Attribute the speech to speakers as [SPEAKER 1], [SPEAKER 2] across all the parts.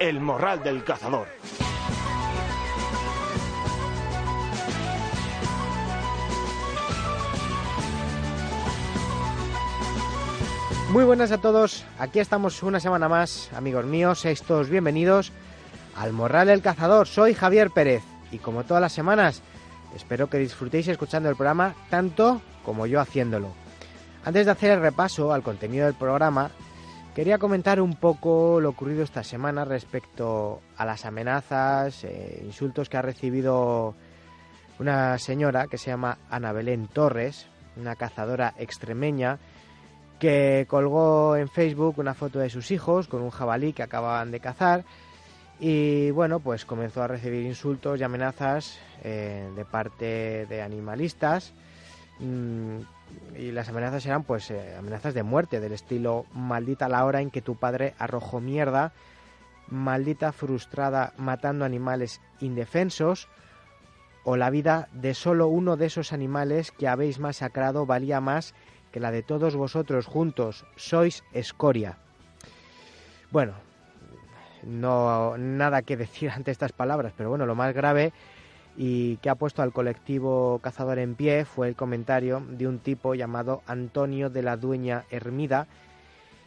[SPEAKER 1] El Morral del Cazador.
[SPEAKER 2] Muy buenas a todos, aquí estamos una semana más, amigos míos, seáis todos bienvenidos al Morral del Cazador. Soy Javier Pérez y como todas las semanas espero que disfrutéis escuchando el programa tanto como yo haciéndolo. Antes de hacer el repaso al contenido del programa, quería comentar un poco lo ocurrido esta semana respecto a las amenazas, insultos que ha recibido una señora que se llama Ana Belén Torres, una cazadora extremeña, que colgó en Facebook una foto de sus hijos con un jabalí que acababan de cazar y bueno, pues comenzó a recibir insultos y amenazas de parte de animalistas y las amenazas eran pues amenazas de muerte del estilo: maldita la hora en que tu padre arrojó mierda, maldita frustrada matando animales indefensos, o la vida de solo uno de esos animales que habéis masacrado valía más que la de todos vosotros juntos, sois escoria. Bueno, no nada que decir ante estas palabras, pero bueno, lo más grave y que ha puesto al colectivo cazador en pie fue el comentario de un tipo llamado Antonio de la Dueña Hermida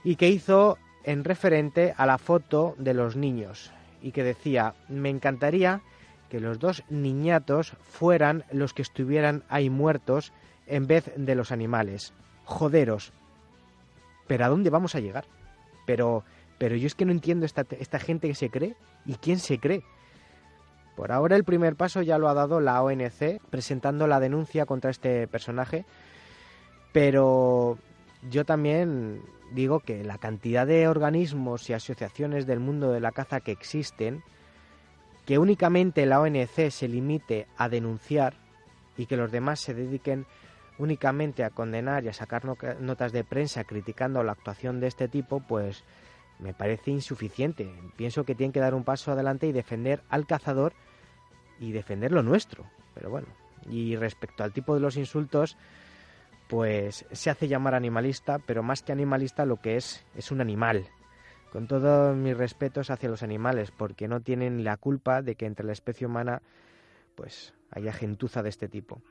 [SPEAKER 2] y que hizo en referente a la foto de los niños y que decía: me encantaría que los dos niñatos fueran los que estuvieran ahí muertos en vez de los animales. Joderos. ¿Pero a dónde vamos a llegar? Pero yo es que no entiendo esta gente que se cree. ¿Y quién se cree? Por ahora el primer paso ya lo ha dado la ONC presentando la denuncia contra este personaje, pero yo también digo que la cantidad de organismos y asociaciones del mundo de la caza que existen, que únicamente la ONC se limite a denunciar y que los demás se dediquen únicamente a condenar y a sacar notas de prensa criticando la actuación de este tipo, pues me parece insuficiente. Pienso que tienen que dar un paso adelante y defender al cazador y defender lo nuestro. Pero bueno, y respecto al tipo de los insultos, pues se hace llamar animalista, pero más que animalista lo que es un animal. Con todos mis respetos hacia los animales, porque no tienen la culpa de que entre la especie humana pues haya gentuza de este tipo.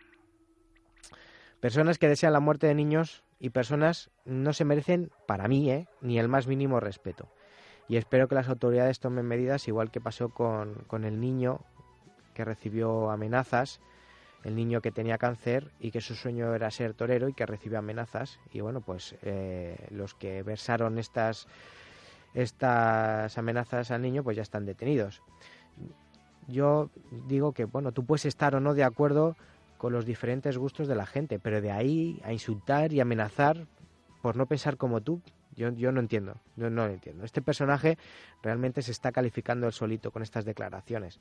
[SPEAKER 2] Personas que desean la muerte de niños y personas no se merecen, para mí, ni el más mínimo respeto. Y espero que las autoridades tomen medidas, igual que pasó con el niño que recibió amenazas, el niño que tenía cáncer y que su sueño era ser torero y que recibió amenazas. Y bueno, pues los que versaron estas amenazas al niño pues ya están detenidos. Yo digo que, bueno, tú puedes estar o no de acuerdo con los diferentes gustos de la gente, pero de ahí a insultar y amenazar por no pensar como tú, yo no entiendo, no lo entiendo. Este personaje realmente se está calificando él solito con estas declaraciones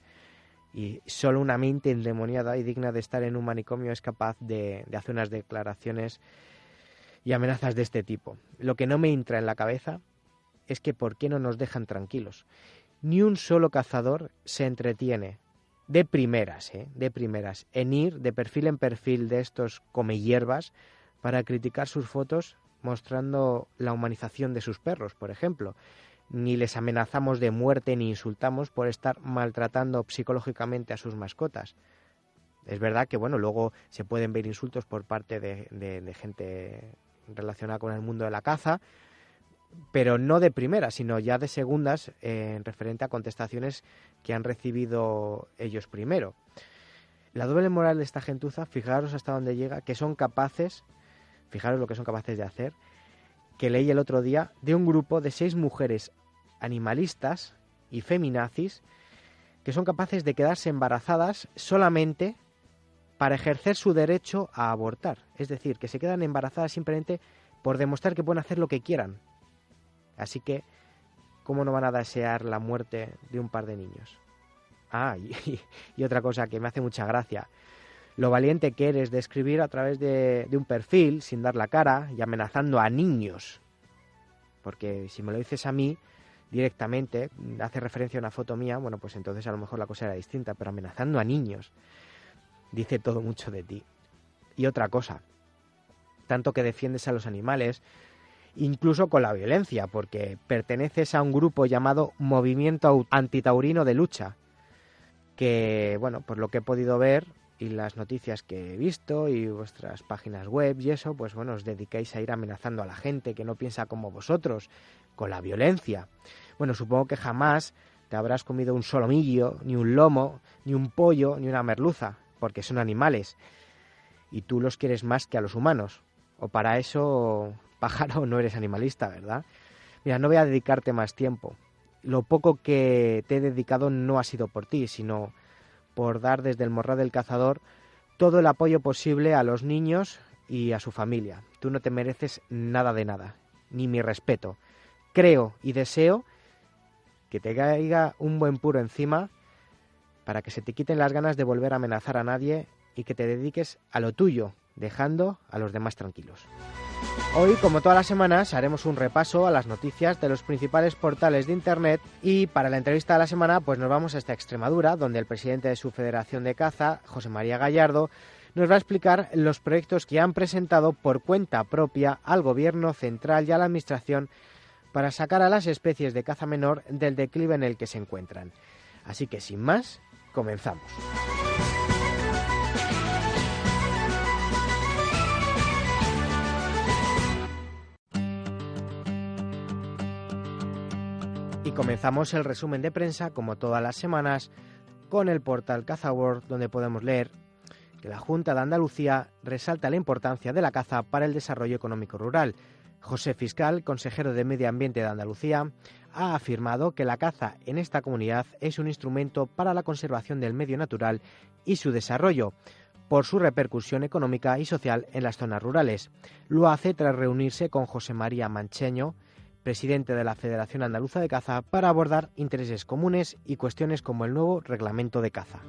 [SPEAKER 2] y solo una mente endemoniada y digna de estar en un manicomio es capaz de hacer unas declaraciones y amenazas de este tipo. Lo que no me entra en la cabeza es que ¿por qué no nos dejan tranquilos? Ni un solo cazador se entretiene de primeras, en ir de perfil en perfil de estos comehierbas para criticar sus fotos mostrando la humanización de sus perros, por ejemplo. Ni les amenazamos de muerte ni insultamos por estar maltratando psicológicamente a sus mascotas. Es verdad que, bueno, luego se pueden ver insultos por parte de gente relacionada con el mundo de la caza, pero no de primeras, sino ya de segundas, en referente a contestaciones que han recibido ellos primero. La doble moral de esta gentuza, fijaros hasta dónde llega, que son capaces, fijaros lo que son capaces de hacer, que leí el otro día de un grupo de 6 mujeres animalistas y feminazis que son capaces de quedarse embarazadas solamente para ejercer su derecho a abortar. Es decir, que se quedan embarazadas simplemente por demostrar que pueden hacer lo que quieran. Así que, ¿cómo no van a desear la muerte de un par de niños? Ah, y otra cosa que me hace mucha gracia. Lo valiente que eres de escribir a través de un perfil, sin dar la cara, y amenazando a niños. Porque si me lo dices a mí, directamente, hace referencia a una foto mía, bueno, pues entonces a lo mejor la cosa era distinta, pero amenazando a niños dice todo mucho de ti. Y otra cosa, tanto que defiendes a los animales incluso con la violencia, porque perteneces a un grupo llamado Movimiento Antitaurino de Lucha, que, bueno, por lo que he podido ver y las noticias que he visto y vuestras páginas web y eso, pues bueno, os dedicáis a ir amenazando a la gente que no piensa como vosotros, con la violencia. Bueno, supongo que jamás te habrás comido un solomillo, ni un lomo, ni un pollo, ni una merluza, porque son animales, y tú los quieres más que a los humanos. O para eso, pájaro, no eres animalista, ¿verdad? Mira, no voy a dedicarte más tiempo. Lo poco que te he dedicado no ha sido por ti, sino por dar desde el Morral del Cazador todo el apoyo posible a los niños y a su familia. Tú no te mereces nada de nada, ni mi respeto. Creo y deseo que te caiga un buen puro encima para que se te quiten las ganas de volver a amenazar a nadie y que te dediques a lo tuyo, dejando a los demás tranquilos. Hoy, como todas las semanas, haremos un repaso a las noticias de los principales portales de Internet y para la entrevista de la semana pues nos vamos hasta Extremadura, donde el presidente de su Federación de Caza, José María Gallardo, nos va a explicar los proyectos que han presentado por cuenta propia al Gobierno central y a la Administración para sacar a las especies de caza menor del declive en el que se encuentran. Así que, sin más, comenzamos. Y comenzamos el resumen de prensa, como todas las semanas, con el portal CazaWorld, donde podemos leer que la Junta de Andalucía resalta la importancia de la caza para el desarrollo económico rural. José Fiscal, consejero de Medio Ambiente de Andalucía, ha afirmado que la caza en esta comunidad es un instrumento para la conservación del medio natural y su desarrollo, por su repercusión económica y social en las zonas rurales. Lo hace tras reunirse con José María Mancheño, presidente de la Federación Andaluza de Caza, para abordar intereses comunes y cuestiones como el nuevo reglamento de caza.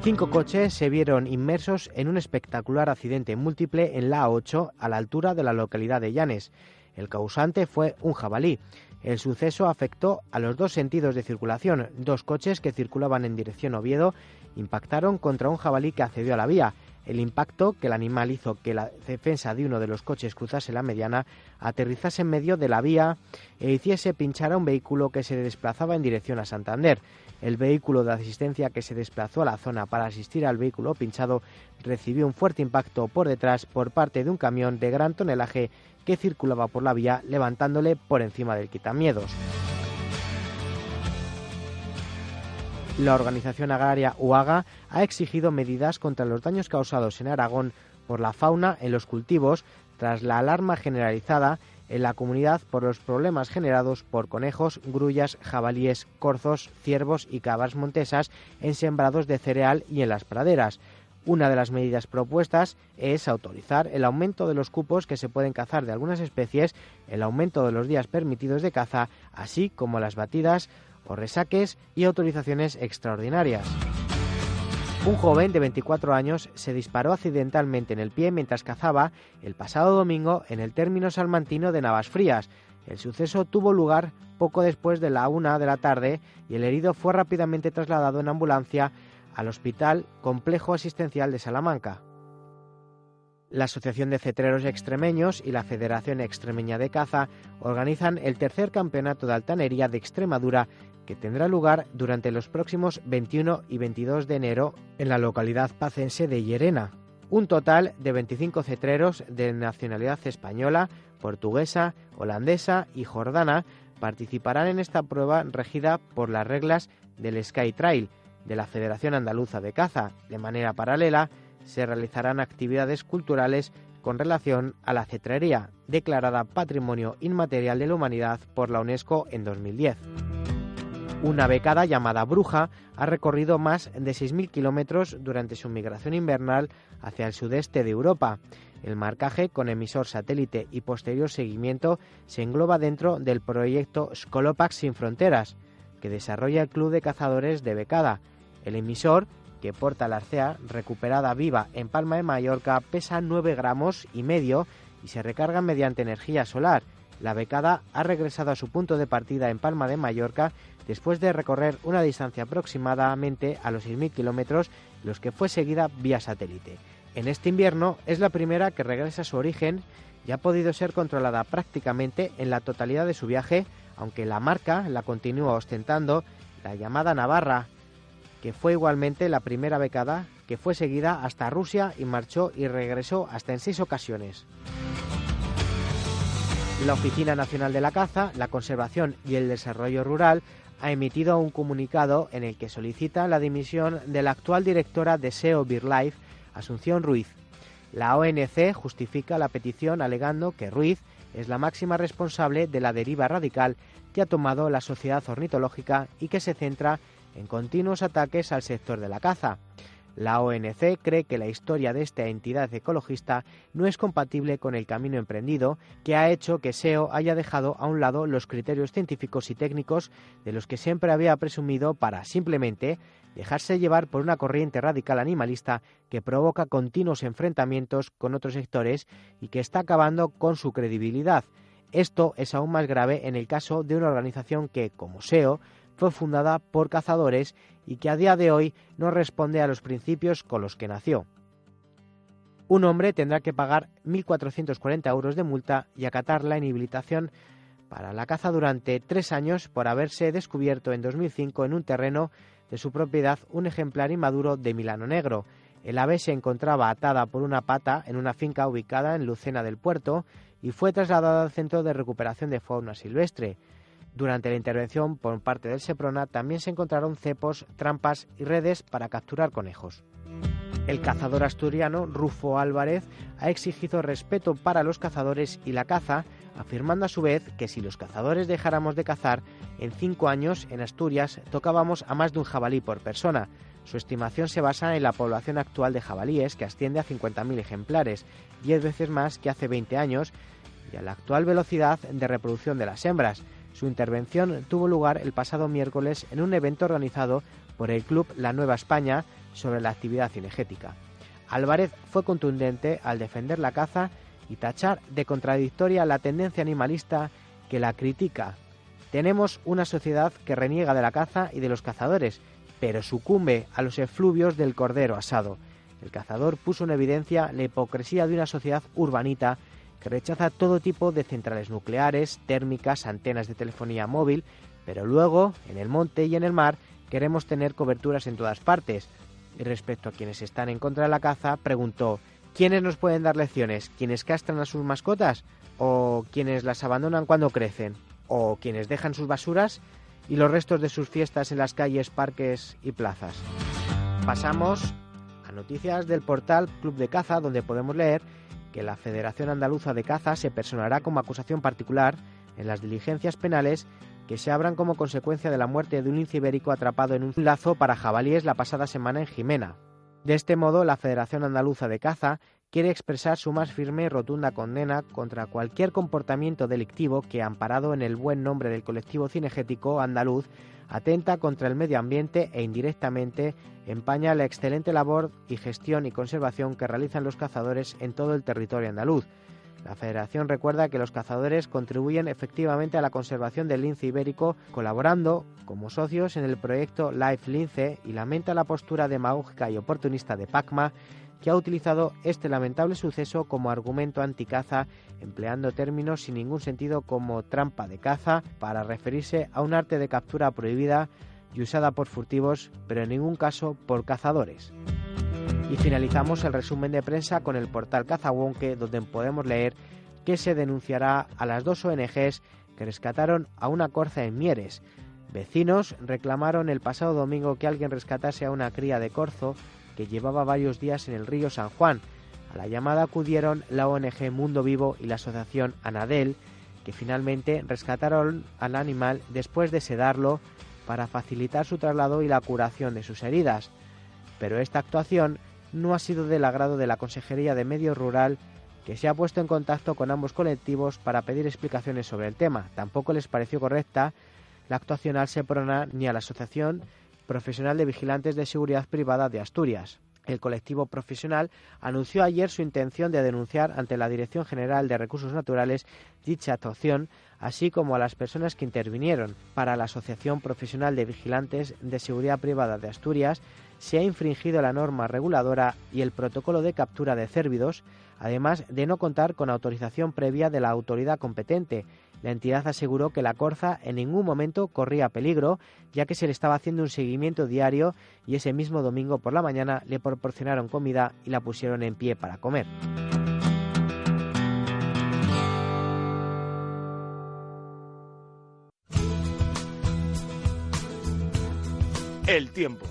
[SPEAKER 2] 5 coches se vieron inmersos en un espectacular accidente múltiple en la A8 a la altura de la localidad de Llanes. El causante fue un jabalí. El suceso afectó a los dos sentidos de circulación. 2 coches que circulaban en dirección Oviedo impactaron contra un jabalí que accedió a la vía. El impacto que el animal hizo que la defensa de uno de los coches cruzase la mediana, aterrizase en medio de la vía e hiciese pinchar a un vehículo que se desplazaba en dirección a Santander. El vehículo de asistencia que se desplazó a la zona para asistir al vehículo pinchado recibió un fuerte impacto por detrás por parte de un camión de gran tonelaje que circulaba por la vía, levantándole por encima del quitamiedos. La organización agraria UAGA ha exigido medidas contra los daños causados en Aragón por la fauna en los cultivos tras la alarma generalizada en la comunidad por los problemas generados por conejos, grullas, jabalíes, corzos, ciervos y cabras montesas en sembrados de cereal y en las praderas. Una de las medidas propuestas es autorizar el aumento de los cupos que se pueden cazar de algunas especies, el aumento de los días permitidos de caza, así como las batidas o resaques y autorizaciones extraordinarias. Un joven de 24 años se disparó accidentalmente en el pie mientras cazaba el pasado domingo en el término salmantino de Navasfrías. El suceso tuvo lugar poco después de la 1 de la tarde y el herido fue rápidamente trasladado en ambulancia al Hospital Complejo Asistencial de Salamanca. La Asociación de Cetreros Extremeños y la Federación Extremeña de Caza organizan el tercer campeonato de altanería de Extremadura que tendrá lugar durante los próximos 21 y 22 de enero en la localidad pacense de Llerena. Un total de 25 cetreros de nacionalidad española, portuguesa, holandesa y jordana participarán en esta prueba regida por las reglas del Sky Trail de la Federación Andaluza de Caza. De manera paralela, se realizarán actividades culturales con relación a la cetrería, declarada Patrimonio Inmaterial de la Humanidad por la UNESCO en 2010. Una becada llamada Bruja ha recorrido más de 6.000 kilómetros durante su migración invernal hacia el sudeste de Europa. El marcaje con emisor satélite y posterior seguimiento se engloba dentro del proyecto Scolopax Sin Fronteras, que desarrolla el Club de Cazadores de Becada. El emisor, que porta la arcea recuperada viva en Palma de Mallorca, pesa 9,5 gramos y se recarga mediante energía solar. La becada ha regresado a su punto de partida en Palma de Mallorca después de recorrer una distancia aproximadamente a los 6.000 kilómetros, los que fue seguida vía satélite. En este invierno es la primera que regresa a su origen y ha podido ser controlada prácticamente en la totalidad de su viaje, aunque la marca la continúa ostentando la llamada Navarra, que fue igualmente la primera becada, que fue seguida hasta Rusia y marchó y regresó hasta en 6 ocasiones. La Oficina Nacional de la Caza, la Conservación y el Desarrollo Rural ha emitido un comunicado en el que solicita la dimisión de la actual directora de SEO BirdLife, Asunción Ruiz. La ONC justifica la petición alegando que Ruiz es la máxima responsable de la deriva radical que ha tomado la sociedad ornitológica y que se centra en continuos ataques al sector de la caza. La ONC cree que la historia de esta entidad ecologista no es compatible con el camino emprendido, que ha hecho que SEO haya dejado a un lado los criterios científicos y técnicos de los que siempre había presumido para simplemente dejarse llevar por una corriente radical animalista que provoca continuos enfrentamientos con otros sectores y que está acabando con su credibilidad. Esto es aún más grave en el caso de una organización que, como SEO, fue fundada por cazadores y que a día de hoy no responde a los principios con los que nació. Un hombre tendrá que pagar 1.440 euros de multa y acatar la inhabilitación para la caza durante 3 años por haberse descubierto en 2005 en un terreno de su propiedad un ejemplar inmaduro de Milano negro. El ave se encontraba atada por una pata en una finca ubicada en Lucena del Puerto y fue trasladada al Centro de Recuperación de Fauna Silvestre. Durante la intervención por parte del Seprona también se encontraron cepos, trampas y redes para capturar conejos. El cazador asturiano Rufo Álvarez ha exigido respeto para los cazadores y la caza, afirmando a su vez que si los cazadores dejáramos de cazar, en 5 años en Asturias tocábamos a más de un jabalí por persona. Su estimación se basa en la población actual de jabalíes, que asciende a 50.000 ejemplares, 10 veces más que hace 20 años, y a la actual velocidad de reproducción de las hembras. Su intervención tuvo lugar el pasado miércoles en un evento organizado por el Club La Nueva España sobre la actividad cinegética. Álvarez fue contundente al defender la caza y tachar de contradictoria la tendencia animalista que la critica. Tenemos una sociedad que reniega de la caza y de los cazadores, pero sucumbe a los efluvios del cordero asado. El cazador puso en evidencia la hipocresía de una sociedad urbanita que rechaza todo tipo de centrales nucleares, térmicas, antenas de telefonía móvil, pero luego, en el monte y en el mar, queremos tener coberturas en todas partes. Y respecto a quienes están en contra de la caza, preguntó: ¿quiénes nos pueden dar lecciones? ¿Quiénes castran a sus mascotas? ¿O quienes las abandonan cuando crecen? ¿O quienes dejan sus basuras y los restos de sus fiestas en las calles, parques y plazas? Pasamos a noticias del portal Club de Caza, donde podemos leer que la Federación Andaluza de Caza se personará como acusación particular en las diligencias penales que se abran como consecuencia de la muerte de un lince ibérico atrapado en un lazo para jabalíes la pasada semana en Jimena. De este modo, la Federación Andaluza de Caza quiere expresar su más firme y rotunda condena contra cualquier comportamiento delictivo que, amparado en el buen nombre del colectivo cinegético andaluz, atenta contra el medio ambiente e indirectamente empaña la excelente labor y gestión y conservación que realizan los cazadores en todo el territorio andaluz. La Federación recuerda que los cazadores contribuyen efectivamente a la conservación del lince ibérico, colaborando como socios en el proyecto Life Lince, y lamenta la postura demagógica y oportunista de PACMA, que ha utilizado este lamentable suceso como argumento anticaza, empleando términos sin ningún sentido como trampa de caza para referirse a un arte de captura prohibida y usada por furtivos, pero en ningún caso por cazadores. Y finalizamos el resumen de prensa con el portal Cazawonke, donde podemos leer que se denunciará a las 2 ONGs que rescataron a una corza en Mieres. Vecinos reclamaron el pasado domingo que alguien rescatase a una cría de corzo que llevaba varios días en el río San Juan. A la llamada acudieron la ONG Mundo Vivo y la asociación Anadel, que finalmente rescataron al animal después de sedarlo para facilitar su traslado y la curación de sus heridas. Pero esta actuación no ha sido del agrado de la Consejería de Medio Rural, que se ha puesto en contacto con ambos colectivos para pedir explicaciones sobre el tema. Tampoco les pareció correcta la actuación al Seprona ni a la Asociación Profesional de Vigilantes de Seguridad Privada de Asturias. El colectivo profesional anunció ayer su intención de denunciar ante la Dirección General de Recursos Naturales dicha actuación, así como a las personas que intervinieron. Para la Asociación Profesional de Vigilantes de Seguridad Privada de Asturias, se ha infringido la norma reguladora y el protocolo de captura de cérvidos, además de no contar con autorización previa de la autoridad competente. La entidad aseguró que la corza en ningún momento corría peligro, ya que se le estaba haciendo un seguimiento diario y ese mismo domingo por la mañana le proporcionaron comida y la pusieron en pie para comer.
[SPEAKER 1] El tiempo.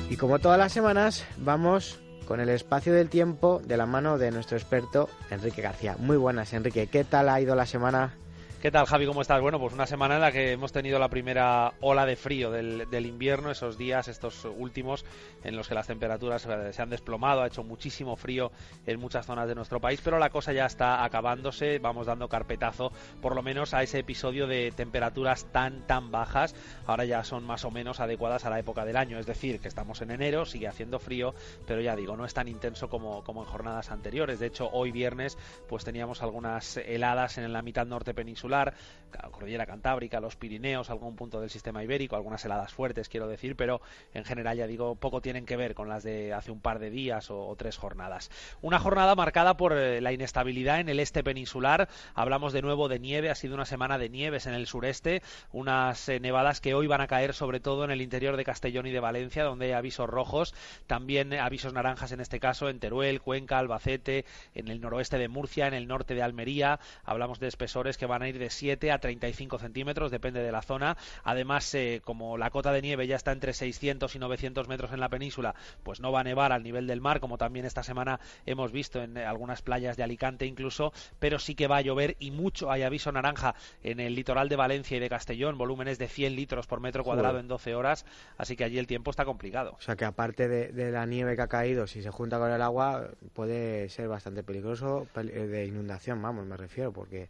[SPEAKER 2] Y como todas las semanas, vamos con el espacio del tiempo de la mano de nuestro experto Enrique García. Muy buenas, Enrique. ¿Qué tal ha ido la semana?
[SPEAKER 3] ¿Qué tal, Javi? ¿Cómo estás? Bueno, pues una semana en la que hemos tenido la primera ola de frío del invierno, esos días, estos últimos, en los que las temperaturas se han desplomado, ha hecho muchísimo frío en muchas zonas de nuestro país, pero la cosa ya está acabándose, vamos dando carpetazo, por lo menos a ese episodio de temperaturas tan bajas, ahora ya son más o menos adecuadas a la época del año, es decir, que estamos en enero, sigue haciendo frío, pero ya digo, no es tan intenso como en jornadas anteriores. De hecho, hoy viernes, pues teníamos algunas heladas en la mitad norte peninsular, la cordillera Cantábrica, los Pirineos, algún punto del sistema ibérico, algunas heladas fuertes, quiero decir, pero en general, ya digo, poco tienen que ver con las de hace un par de días o 3 jornadas. Una jornada marcada por la inestabilidad en el este peninsular, hablamos de nuevo de nieve, ha sido una semana de nieves en el sureste, unas nevadas que hoy van a caer sobre todo en el interior de Castellón y de Valencia, donde hay avisos rojos, también avisos naranjas en este caso en Teruel, Cuenca, Albacete, en el noroeste de Murcia, en el norte de Almería, hablamos de espesores que van a ir de 7 a 35 centímetros, depende de la zona. Además, como la cota de nieve ya está entre 600 y 900 metros en la península, pues no va a nevar al nivel del mar, como también esta semana hemos visto en algunas playas de Alicante incluso, pero sí que va a llover y mucho. Hay aviso naranja en el litoral de Valencia y de Castellón, volúmenes de 100 litros por metro cuadrado en 12 horas, así que allí el tiempo está complicado.
[SPEAKER 2] O sea que aparte de la nieve que ha caído, si se junta con el agua, puede ser bastante peligroso de inundación, vamos, me refiero, porque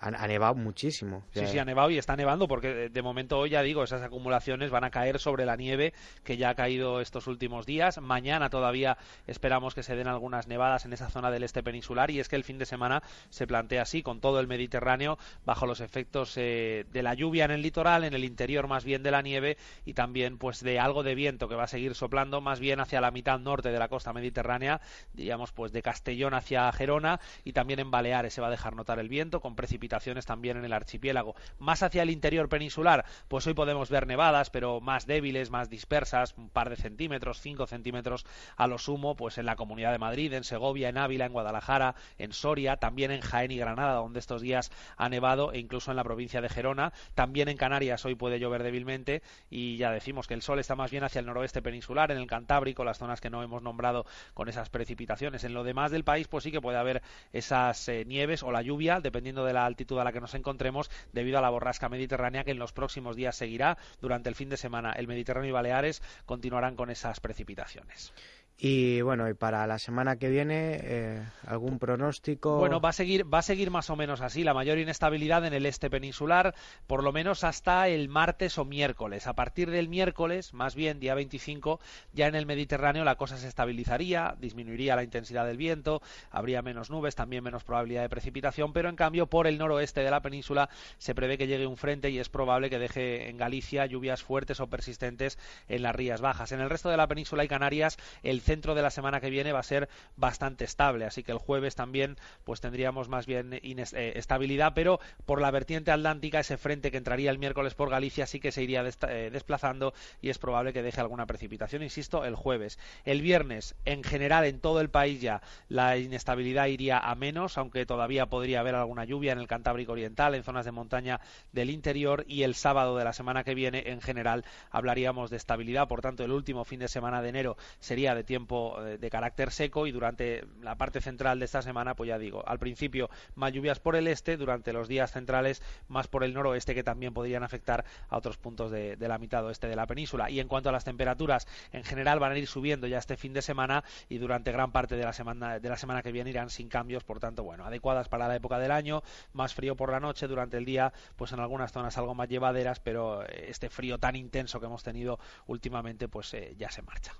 [SPEAKER 2] ha nevado muchísimo. O sea,
[SPEAKER 3] sí, ha nevado y está nevando porque de momento hoy, ya digo, esas acumulaciones van a caer sobre la nieve que ya ha caído estos últimos días. Mañana todavía esperamos que se den algunas nevadas en esa zona del este peninsular, y es que el fin de semana se plantea así, con todo el Mediterráneo bajo los efectos de la lluvia en el litoral, en el interior más bien de la nieve, y también pues de algo de viento que va a seguir soplando más bien hacia la mitad norte de la costa mediterránea, diríamos pues de Castellón hacia Gerona, y también en Baleares se va a dejar notar el viento con precipitaciones también en el archipiélago. Más hacia el interior peninsular, pues hoy podemos ver nevadas, pero más débiles, más dispersas, un par de centímetros, 5 centímetros a lo sumo, pues en la Comunidad de Madrid, en Segovia, en Ávila, en Guadalajara, en Soria, también en Jaén y Granada, donde estos días ha nevado, e incluso en la provincia de Gerona. También en Canarias hoy puede llover débilmente, y ya decimos que el sol está más bien hacia el noroeste peninsular, en el Cantábrico, las zonas que no hemos nombrado con esas precipitaciones. En lo demás del país, pues sí que puede haber esas nieves o la lluvia, dependiendo de la altitud a la que nos encontremos, debido a la borrasca mediterránea que en los próximos días seguirá. Durante el fin de semana el Mediterráneo y Baleares continuarán con esas precipitaciones.
[SPEAKER 2] Y bueno, y para la semana que viene, ¿algún pronóstico?
[SPEAKER 3] Bueno, va a seguir más o menos así, la mayor inestabilidad en el este peninsular, por lo menos hasta el martes o miércoles. A partir del miércoles, más bien día 25, ya en el Mediterráneo la cosa se estabilizaría, disminuiría la intensidad del viento, habría menos nubes, también menos probabilidad de precipitación, pero en cambio por el noroeste de la península se prevé que llegue un frente y es probable que deje en Galicia lluvias fuertes o persistentes en las Rías Bajas. En el resto de la península y Canarias, el centro de la semana que viene va a ser bastante estable, así que el jueves también pues tendríamos más bien estabilidad, pero por la vertiente atlántica ese frente que entraría el miércoles por Galicia sí que se iría desplazando, y es probable que deje alguna precipitación, insisto, el jueves. El viernes, en general en todo el país ya la inestabilidad iría a menos, aunque todavía podría haber alguna lluvia en el Cantábrico Oriental, en zonas de montaña del interior, y el sábado de la semana que viene en general hablaríamos de estabilidad. Por tanto, el último fin de semana de enero sería de tiempo de carácter seco, y durante la parte central de esta semana, pues ya digo, al principio más lluvias por el este, durante los días centrales más por el noroeste, que también podrían afectar a otros puntos de la mitad oeste de la península. Y en cuanto a las temperaturas, en general van a ir subiendo ya este fin de semana, y durante gran parte de la semana que viene irán sin cambios, por tanto, bueno, adecuadas para la época del año, más frío por la noche, durante el día pues en algunas zonas algo más llevaderas, pero este frío tan intenso que hemos tenido últimamente pues ya se marcha.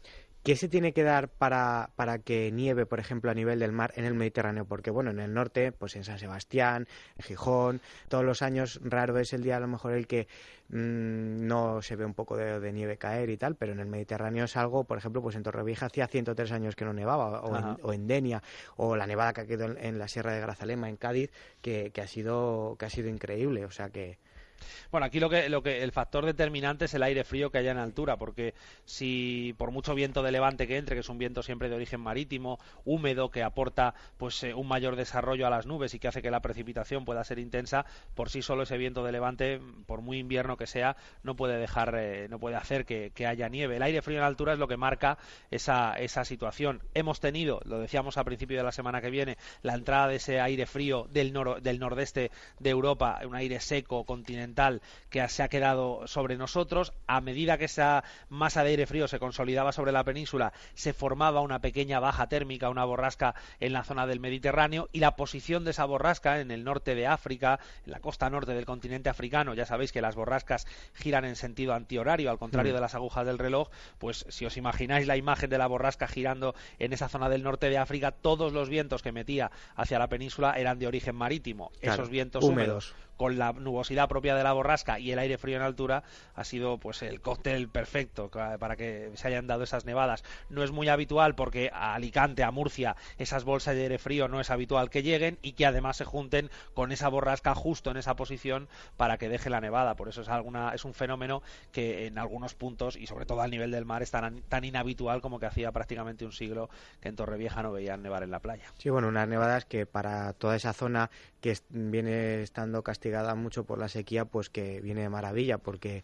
[SPEAKER 2] ¿Qué se tiene que dar para que nieve, por ejemplo, a nivel del mar en el Mediterráneo? Porque, bueno, en el norte, pues en San Sebastián, en Gijón, todos los años raro es el día a lo mejor el que no se ve un poco de nieve caer y tal, pero en el Mediterráneo es algo, por ejemplo, pues en Torrevieja hacía 103 años que no nevaba, o en Denia, o la nevada que ha quedado en la Sierra de Grazalema, en Cádiz, que ha sido increíble, o sea que...
[SPEAKER 3] Bueno, aquí el factor determinante es el aire frío que haya en altura, porque si por mucho viento de levante que entre, que es un viento siempre de origen marítimo, húmedo, que aporta pues un mayor desarrollo a las nubes y que hace que la precipitación pueda ser intensa, por sí solo ese viento de levante, por muy invierno que sea, no puede hacer que haya nieve. El aire frío en altura es lo que marca esa situación. Hemos tenido, lo decíamos al principio de la semana que viene, la entrada de ese aire frío del nordeste de Europa, un aire seco, continental, que se ha quedado sobre nosotros. A medida que esa masa de aire frío se consolidaba sobre la península, se formaba una pequeña baja térmica, una borrasca en la zona del Mediterráneo, y la posición de esa borrasca en el norte de África, en la costa norte del continente africano, ya sabéis que las borrascas giran en sentido antihorario, al contrario de las agujas del reloj, pues si os imagináis la imagen de la borrasca girando en esa zona del norte de África, todos los vientos que metía hacia la península eran de origen marítimo. Claro, esos vientos húmedos con la nubosidad propia de la borrasca y el aire frío en altura ha sido pues el cóctel perfecto para que se hayan dado esas nevadas. No es muy habitual porque a Alicante, a Murcia, esas bolsas de aire frío no es habitual que lleguen y que además se junten con esa borrasca justo en esa posición para que deje la nevada. Por eso es un fenómeno que en algunos puntos y sobre todo al nivel del mar es tan inhabitual como que hacía prácticamente un siglo que en Torrevieja no veían nevar en la playa.
[SPEAKER 2] Sí, bueno, unas nevadas que para toda esa zona que viene estando castigada mucho por la sequía, pues que viene de maravilla, porque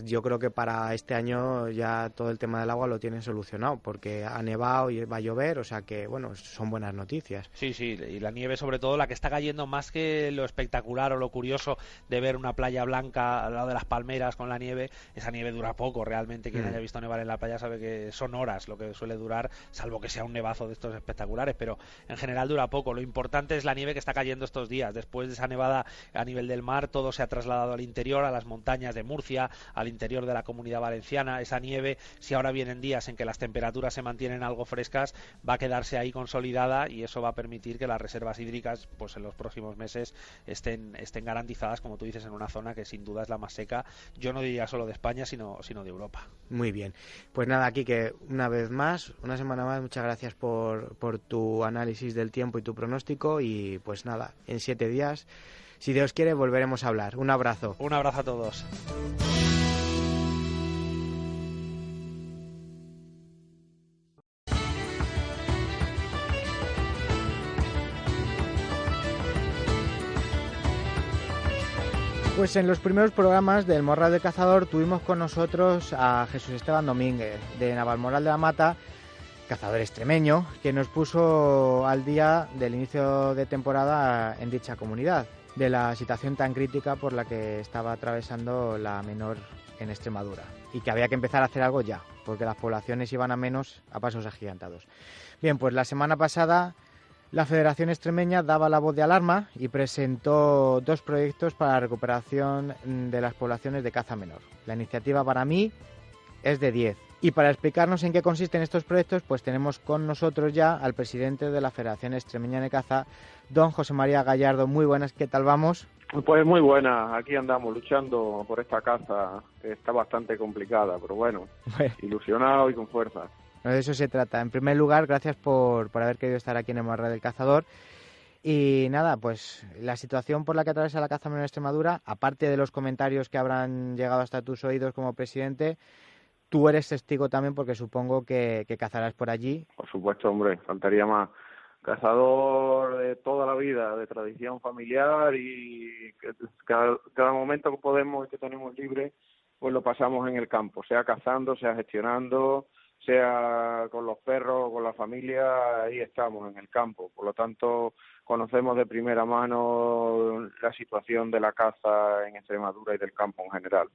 [SPEAKER 2] yo creo que para este año ya todo el tema del agua lo tienen solucionado, porque ha nevado y va a llover, o sea que, bueno, son buenas noticias.
[SPEAKER 3] Sí, y la nieve sobre todo, la que está cayendo, más que lo espectacular o lo curioso de ver una playa blanca al lado de las palmeras con la nieve, esa nieve dura poco realmente. Quien haya visto nevar en la playa sabe que son horas lo que suele durar, salvo que sea un nevazo de estos espectaculares, pero en general dura poco. Lo importante es la nieve que está cayendo estos días. Después de esa nevada a nivel del mar, todo se ha trasladado al interior, a las montañas de Murcia, al interior de la Comunidad Valenciana. Esa nieve, si ahora vienen días en que las temperaturas se mantienen algo frescas, va a quedarse ahí consolidada y eso va a permitir que las reservas hídricas pues en los próximos meses estén garantizadas, como tú dices, en una zona que sin duda es la más seca, yo no diría solo de España, sino de Europa.
[SPEAKER 2] Muy bien. Pues nada, Quique, una vez más, una semana más, muchas gracias por tu análisis del tiempo y tu pronóstico, y pues nada, en 7 días, si Dios quiere, volveremos a hablar. Un abrazo.
[SPEAKER 3] Un abrazo a todos.
[SPEAKER 2] Pues en los primeros programas del Morral del Cazador tuvimos con nosotros a Jesús Esteban Domínguez, de Navalmoral de la Mata, cazador extremeño, que nos puso al día del inicio de temporada en dicha comunidad, de la situación tan crítica por la que estaba atravesando la menor en Extremadura, y que había que empezar a hacer algo ya, porque las poblaciones iban a menos a pasos agigantados. Bien, pues la semana pasada la Federación Extremeña daba la voz de alarma y presentó 2 proyectos para la recuperación de las poblaciones de caza menor. La iniciativa para mí es de 10. Y para explicarnos en qué consisten estos proyectos, pues tenemos con nosotros ya al presidente de la Federación Extremeña de Caza, don José María Gallardo. Muy buenas, ¿qué tal vamos?
[SPEAKER 4] Pues muy buenas, aquí andamos luchando por esta caza, que está bastante complicada, pero bueno, ilusionado y con fuerza.
[SPEAKER 2] De eso se trata. En primer lugar, gracias por haber querido estar aquí en el Morral del Cazador. Y nada, pues la situación por la que atraviesa la caza menor en Extremadura, aparte de los comentarios que habrán llegado hasta tus oídos como presidente, tú eres testigo también, porque supongo que cazarás por allí.
[SPEAKER 4] Por supuesto, hombre, faltaría más. Cazador de toda la vida, de tradición familiar, y que cada momento que podemos y que tenemos libre, pues lo pasamos en el campo, sea cazando, sea gestionando, sea con los perros, con la familia, ahí estamos en el campo. Por lo tanto, conocemos de primera mano la situación de la caza en Extremadura y del campo en general.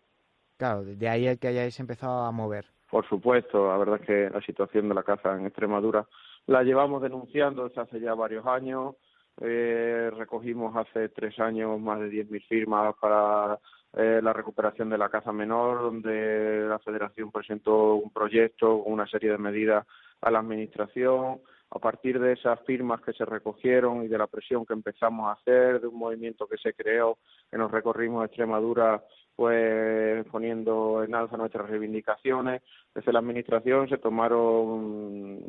[SPEAKER 2] Claro, de ahí el que hayáis empezado a mover.
[SPEAKER 4] Por supuesto, la verdad es que la situación de la caza en Extremadura la llevamos denunciando desde hace ya varios años. Recogimos hace 3 años más de 10.000 firmas para la recuperación de la caza menor, donde la Federación presentó un proyecto con una serie de medidas a la Administración. A partir de esas firmas que se recogieron y de la presión que empezamos a hacer, de un movimiento que se creó, que nos recorrimos Extremadura, pues poniendo en alza nuestras reivindicaciones, desde la Administración se tomaron,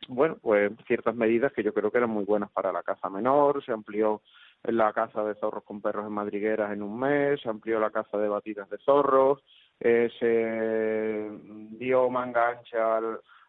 [SPEAKER 4] bueno, pues ciertas medidas que yo creo que eran muy buenas para la caza menor. Se amplió la caza de zorros con perros en madrigueras en un mes, se amplió la caza de batidas de zorros, se dio manga ancha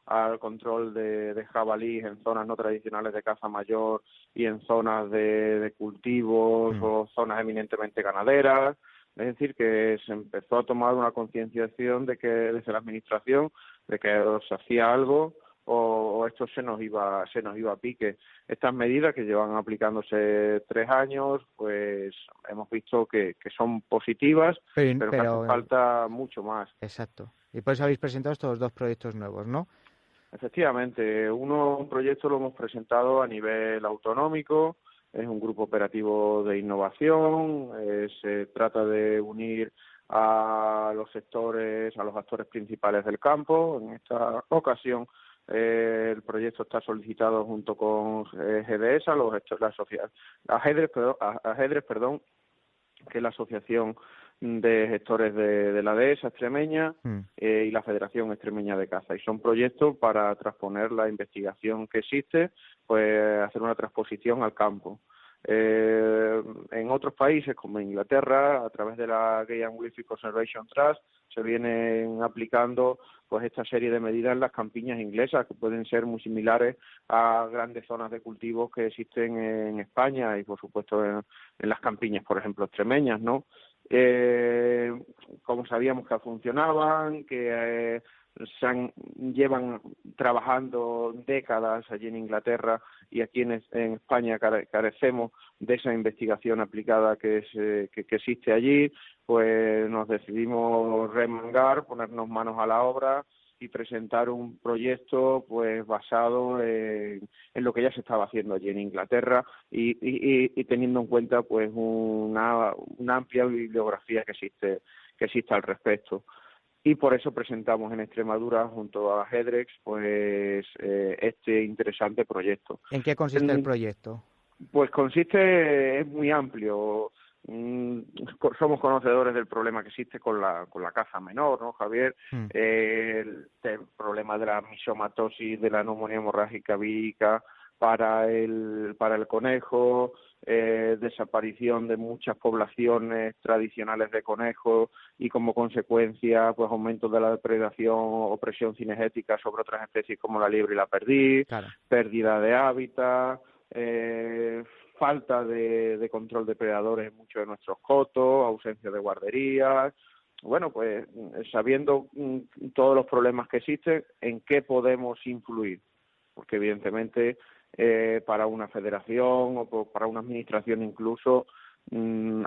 [SPEAKER 4] al control de jabalíes en zonas no tradicionales de caza mayor y en zonas de cultivos o zonas eminentemente ganaderas. Es decir, que se empezó a tomar una concienciación de que desde la Administración de que se hacía algo o esto se nos iba a pique. Estas medidas que llevan aplicándose 3 años, pues hemos visto que son positivas, pero que hace falta mucho más.
[SPEAKER 2] Exacto. Y por eso habéis presentado estos 2 proyectos nuevos, ¿no?
[SPEAKER 4] Efectivamente, un proyecto lo hemos presentado a nivel autonómico, es un grupo operativo de innovación, se trata de unir a los sectores, a los actores principales del campo. En esta ocasión el proyecto está solicitado junto con GDESA, AGEDRES, que es la Asociación de Gestores de la dehesa extremeña y la Federación Extremeña de Caza. Y son proyectos para transponer la investigación que existe, pues hacer una transposición al campo. En otros países como Inglaterra, a través de la Game and Wildlife Conservation Trust, se vienen aplicando pues esta serie de medidas en las campiñas inglesas, que pueden ser muy similares a grandes zonas de cultivos que existen en España y por supuesto en las campiñas, por ejemplo, extremeñas, ¿no? Como sabíamos que funcionaban, que llevan trabajando décadas allí en Inglaterra, y aquí en España carecemos de esa investigación aplicada que existe allí, pues nos decidimos remangar, ponernos manos a la obra y presentar un proyecto pues basado en lo que ya se estaba haciendo allí en Inglaterra y teniendo en cuenta pues una amplia bibliografía que existe al respecto. Y por eso presentamos en Extremadura junto a GEDREX pues este interesante proyecto.
[SPEAKER 2] ¿En qué consiste el proyecto?
[SPEAKER 4] Pues es muy amplio. Somos conocedores del problema que existe con la caza menor, ¿no, Javier? El problema de la misomatosis, de la neumonía hemorrágica vírica para el conejo, desaparición de muchas poblaciones tradicionales de conejos y como consecuencia pues aumento de la depredación o presión cinegética sobre otras especies como la liebre y la perdiz, pérdida de hábitat, falta de control de predadores en muchos de nuestros cotos, ausencia de guarderías. Bueno, pues sabiendo todos los problemas que existen, ¿en qué podemos influir? Porque evidentemente para una federación o para una administración incluso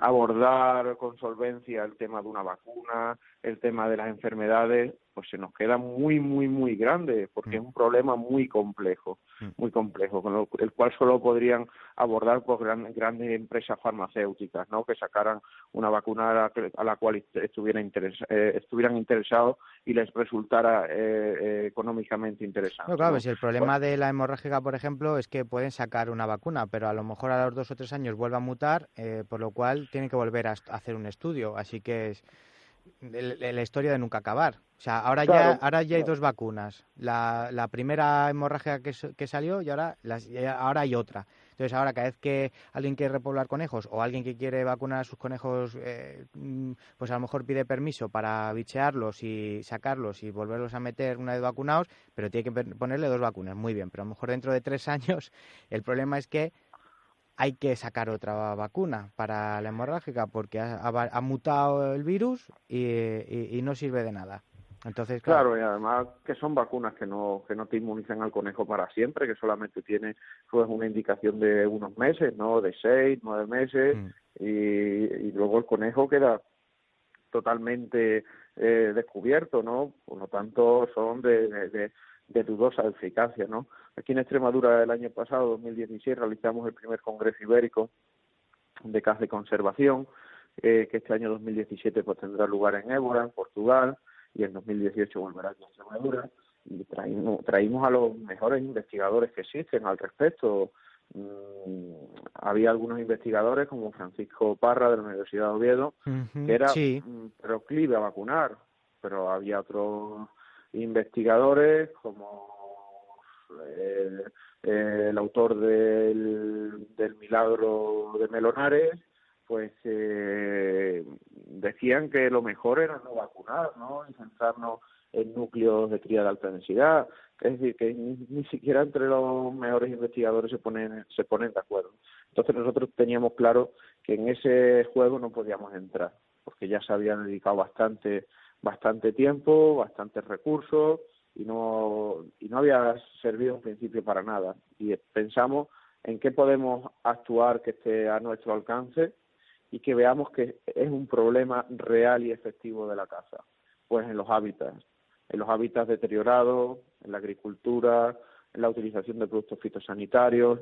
[SPEAKER 4] abordar con solvencia el tema de una vacuna, el tema de las enfermedades, pues se nos queda muy, muy, muy grande, porque es un problema muy complejo, con el cual solo podrían abordar pues grandes empresas farmacéuticas, ¿no? Que sacaran una vacuna a la cual estuvieran interesados y les resultara económicamente interesante.
[SPEAKER 2] No, claro, si el problema de la hemorrágica, por ejemplo, es que pueden sacar una vacuna, pero a lo mejor a los 2 o 3 años vuelve a mutar, por lo cual tienen que volver a hacer un estudio. Así que es la historia de nunca acabar. O sea, ahora ya hay 2 vacunas. La primera hemorragia que salió y ahora hay otra. Entonces ahora cada vez que alguien quiere repoblar conejos o alguien que quiere vacunar a sus conejos, pues a lo mejor pide permiso para bichearlos y sacarlos y volverlos a meter una vez vacunados, pero tiene que ponerle 2 vacunas. Muy bien, pero a lo mejor dentro de 3 años el problema es que hay que sacar otra vacuna para la hemorrágica porque ha mutado el virus y no sirve de nada. Entonces,
[SPEAKER 4] claro, y además que son vacunas que no te inmunizan al conejo para siempre, que solamente tiene pues una indicación de unos meses, ¿no? De 6, 9 meses, y luego el conejo queda totalmente descubierto, ¿no? Por lo tanto, son de dudosa eficacia, ¿no? Aquí en Extremadura el año pasado, 2016, realizamos el primer Congreso Ibérico de Caza y Conservación, que este año 2017 pues tendrá lugar en Évora, en Portugal, y en 2018 volverá aquí a Extremadura. Y traímos a los mejores investigadores que existen al respecto. Había algunos investigadores como Francisco Parra de la Universidad de Oviedo, que era proclive a vacunar, pero había otros investigadores como el autor del milagro de Melonares, pues decían que lo mejor era no vacunar, ¿no? Y centrarnos en núcleos de cría de alta densidad. Es decir, que ni siquiera entre los mejores investigadores se ponen de acuerdo. Entonces nosotros teníamos claro que en ese juego no podíamos entrar, porque ya se habían dedicado bastante tiempo, bastantes recursos, y no había servido en principio para nada. Y pensamos en qué podemos actuar que esté a nuestro alcance y que veamos que es un problema real y efectivo de la caza. Pues en los hábitats deteriorados, en la agricultura, en la utilización de productos fitosanitarios,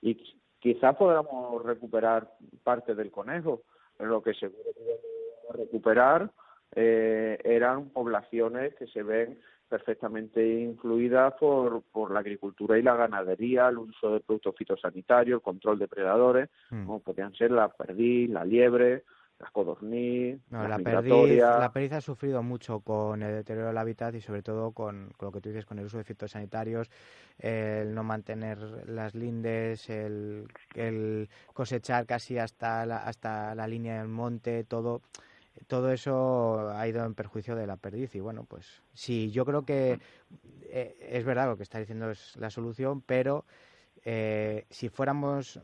[SPEAKER 4] y quizás podamos recuperar parte del conejo, pero lo que seguro que vamos a recuperar eran poblaciones que se ven perfectamente influidas por la agricultura y la ganadería, el uso de productos fitosanitarios, el control de predadores, como podrían ser la perdiz, la liebre, las codorniz, las migratorias.
[SPEAKER 2] La perdiz ha sufrido mucho con el deterioro del hábitat y sobre todo con lo que tú dices, con el uso de fitosanitarios, el no mantener las lindes, el cosechar casi hasta la línea del monte, todo eso ha ido en perjuicio de la perdiz. Y bueno, pues sí, yo creo que es verdad lo que está diciendo es la solución, pero si fuéramos,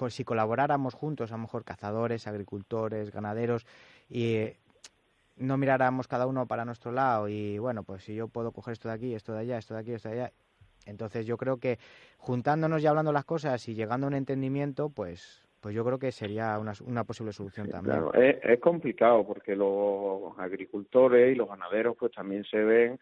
[SPEAKER 2] si colaboráramos juntos, a lo mejor cazadores, agricultores, ganaderos, y no miráramos cada uno para nuestro lado y bueno, pues si yo puedo coger esto de aquí, esto de allá, esto de aquí, esto de allá, entonces yo creo que juntándonos y hablando las cosas y llegando a un entendimiento, pues yo creo que sería una posible solución también.
[SPEAKER 4] Claro, es complicado porque los agricultores y los ganaderos pues también se ven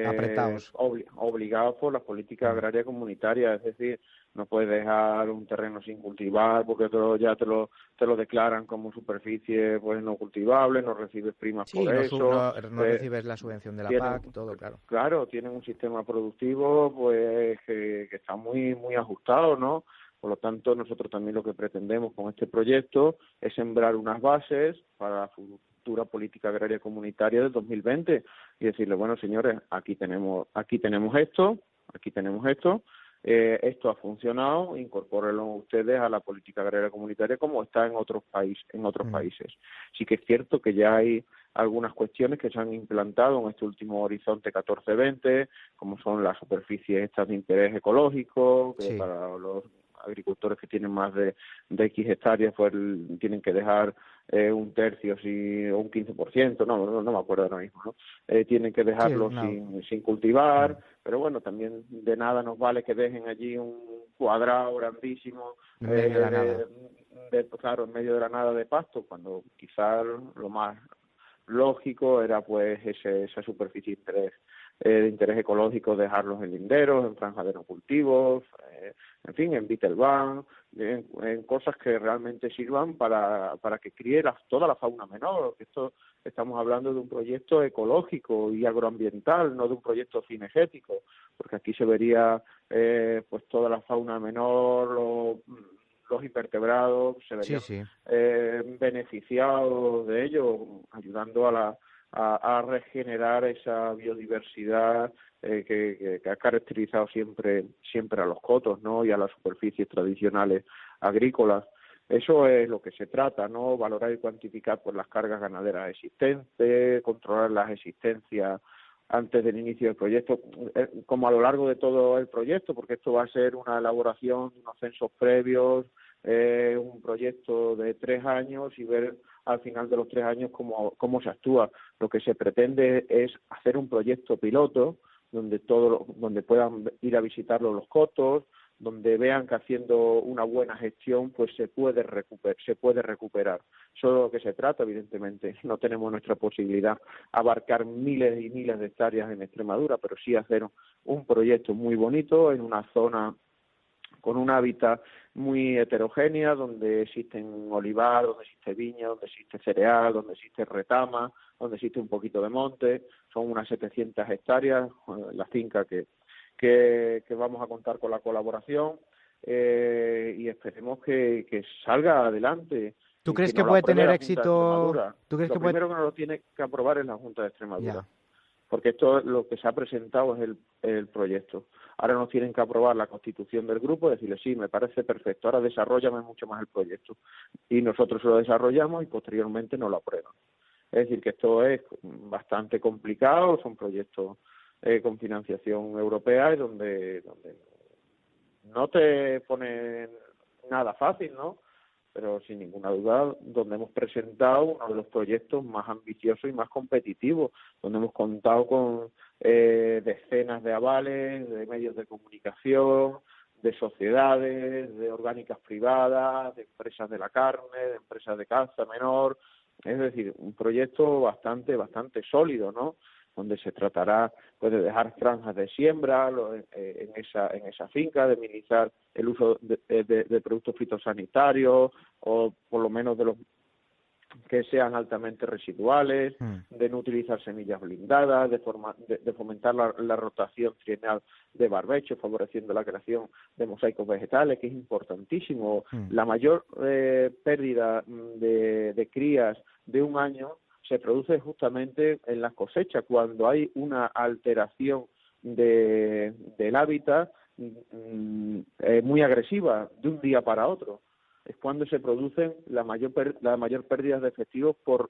[SPEAKER 2] apretados,
[SPEAKER 4] obligados por las políticas agrarias comunitarias. Es decir, no puedes dejar un terreno sin cultivar porque ya te lo declaran como superficie pues no cultivable, no recibes primas por eso.
[SPEAKER 2] No recibes la subvención de la PAC, todo, claro.
[SPEAKER 4] Claro, tienen un sistema productivo pues que está muy ajustado, ¿no? Por lo tanto, nosotros también lo que pretendemos con este proyecto es sembrar unas bases para la futura política agraria comunitaria del 2020 y decirle, bueno, señores, aquí tenemos esto, esto ha funcionado, incorpórenlo ustedes a la política agraria comunitaria como está en otros países. Sí que es cierto que ya hay algunas cuestiones que se han implantado en este último horizonte 14-20, como son las superficies estas de interés ecológico, que para los agricultores que tienen más de X hectáreas pues tienen que dejar un tercio o un 15%, no me acuerdo ahora mismo, ¿no? Tienen que dejarlo sin cultivar, pero bueno, también de nada nos vale que dejen allí un cuadrado grandísimo
[SPEAKER 2] en medio de la nada.
[SPEAKER 4] En medio de la nada de pasto, cuando quizás lo más lógico era pues esa superficie de interés ecológico, dejarlos en linderos, en franjas de no cultivos, en fin, en Bittelbank, en cosas que realmente sirvan para que críe toda la fauna menor. Esto estamos hablando de un proyecto ecológico y agroambiental, no de un proyecto cinegético, porque aquí se vería pues toda la fauna menor, los invertebrados se verían beneficiados de ello, ayudando a regenerar esa biodiversidad que ha caracterizado siempre a los cotos, ¿no? Y a las superficies tradicionales agrícolas. Eso es lo que se trata, ¿no? Valorar y cuantificar pues las cargas ganaderas existentes, controlar las existencias antes del inicio del proyecto, como a lo largo de todo el proyecto, porque esto va a ser una elaboración de unos censos previos, un proyecto de 3 años y ver al final de los 3 años cómo se actúa. Lo que se pretende es hacer un proyecto piloto donde puedan ir a visitarlo los cotos, donde vean que haciendo una buena gestión pues se puede recuperar. Eso es de lo que se trata, evidentemente. No tenemos nuestra posibilidad abarcar miles y miles de hectáreas en Extremadura, pero sí hacer un proyecto muy bonito en una zona con un hábitat muy heterogénea, donde existen olivar, donde existe viña, donde existe cereal, donde existe retama, donde existe un poquito de monte. Son unas 700 hectáreas, la finca que vamos a contar con la colaboración, y esperemos que salga adelante.
[SPEAKER 2] ¿Tú
[SPEAKER 4] Y
[SPEAKER 2] crees
[SPEAKER 4] que
[SPEAKER 2] que
[SPEAKER 4] nos lo
[SPEAKER 2] puede
[SPEAKER 4] apruebe
[SPEAKER 2] tener
[SPEAKER 4] la Junta de
[SPEAKER 2] éxito?
[SPEAKER 4] Extremadura.
[SPEAKER 2] ¿Tú crees
[SPEAKER 4] Lo
[SPEAKER 2] que puede?
[SPEAKER 4] primero que nos lo tiene que aprobar es la Junta de Extremadura.
[SPEAKER 2] Ya.
[SPEAKER 4] Porque esto es lo que se ha presentado, es el proyecto. Ahora nos tienen que aprobar la constitución del grupo, decirle, sí, me parece perfecto, ahora desarróllame mucho más el proyecto. Y nosotros lo desarrollamos y posteriormente nos lo aprueban. Es decir, que esto es bastante complicado, son proyectos con financiación europea y donde no te ponen nada fácil, ¿no? Pero sin ninguna duda, donde hemos presentado uno de los proyectos más ambiciosos y más competitivos, donde hemos contado con decenas de avales, de medios de comunicación, de sociedades, de orgánicas privadas, de empresas de la carne, de empresas de caza menor, es decir, un proyecto bastante sólido, ¿no? Donde se tratará pues de dejar franjas de siembra en esa finca, de minimizar el uso de productos fitosanitarios, o por lo menos de los que sean altamente residuales, de no utilizar semillas blindadas, de fomentar la rotación trienal de barbecho, favoreciendo la creación de mosaicos vegetales, que es importantísimo. La mayor pérdida de crías de un año se produce justamente en las cosechas, cuando hay una alteración del hábitat muy agresiva de un día para otro. Es cuando se producen la mayor pérdida de efectivos por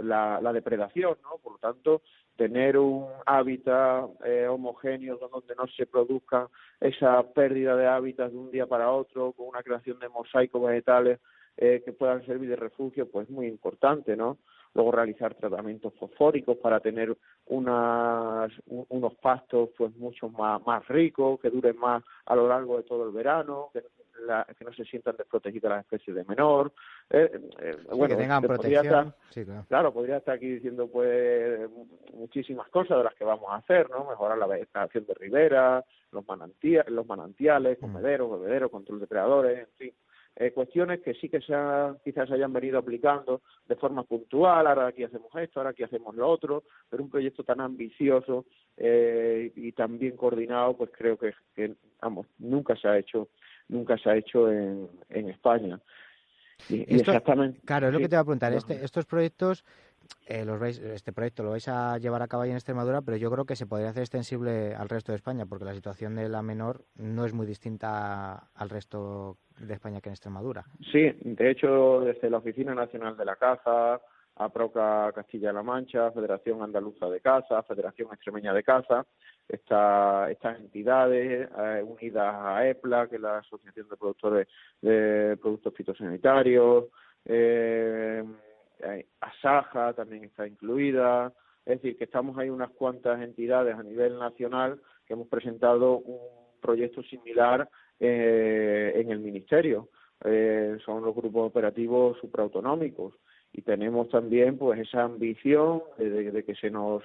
[SPEAKER 4] la depredación, ¿no? Por lo tanto, tener un hábitat homogéneo donde no se produzca esa pérdida de hábitat de un día para otro, con una creación de mosaicos vegetales que puedan servir de refugio, pues muy importante, ¿no? Luego realizar tratamientos fosfóricos para tener unos pastos pues mucho más ricos, que duren más a lo largo de todo el verano, que no se sientan desprotegidas las especies de menor.
[SPEAKER 2] Bueno, que tengan protección. Sí,
[SPEAKER 4] claro, podría estar aquí diciendo pues muchísimas cosas de las que vamos a hacer, ¿no? Mejorar la vegetación de ribera, los manantiales, comederos, bebederos, control de predadores, en fin. Cuestiones que sí que quizás se hayan venido aplicando de forma puntual, ahora aquí hacemos esto, ahora aquí hacemos lo otro, pero un proyecto tan ambicioso y tan bien coordinado, pues creo que nunca se ha hecho en España. Y exactamente.
[SPEAKER 2] Claro, es lo que te iba a preguntar. Estos proyectos, este proyecto lo vais a llevar a cabo ahí en Extremadura, pero yo creo que se podría hacer extensible al resto de España, porque la situación de la menor no es muy distinta al resto de España que en Extremadura.
[SPEAKER 4] Sí, de hecho, desde la Oficina Nacional de la Caza, APROCA Castilla-La Mancha, Federación Andaluza de Caza, Federación Extremeña de Caza, estas entidades unidas a EPLA, que es la Asociación de Productores de Productos Fitosanitarios, ASAJA también está incluida, es decir, que estamos ahí unas cuantas entidades a nivel nacional que hemos presentado un proyecto similar en el Ministerio. Son los grupos operativos supraautonómicos. Y tenemos también pues esa ambición de que se nos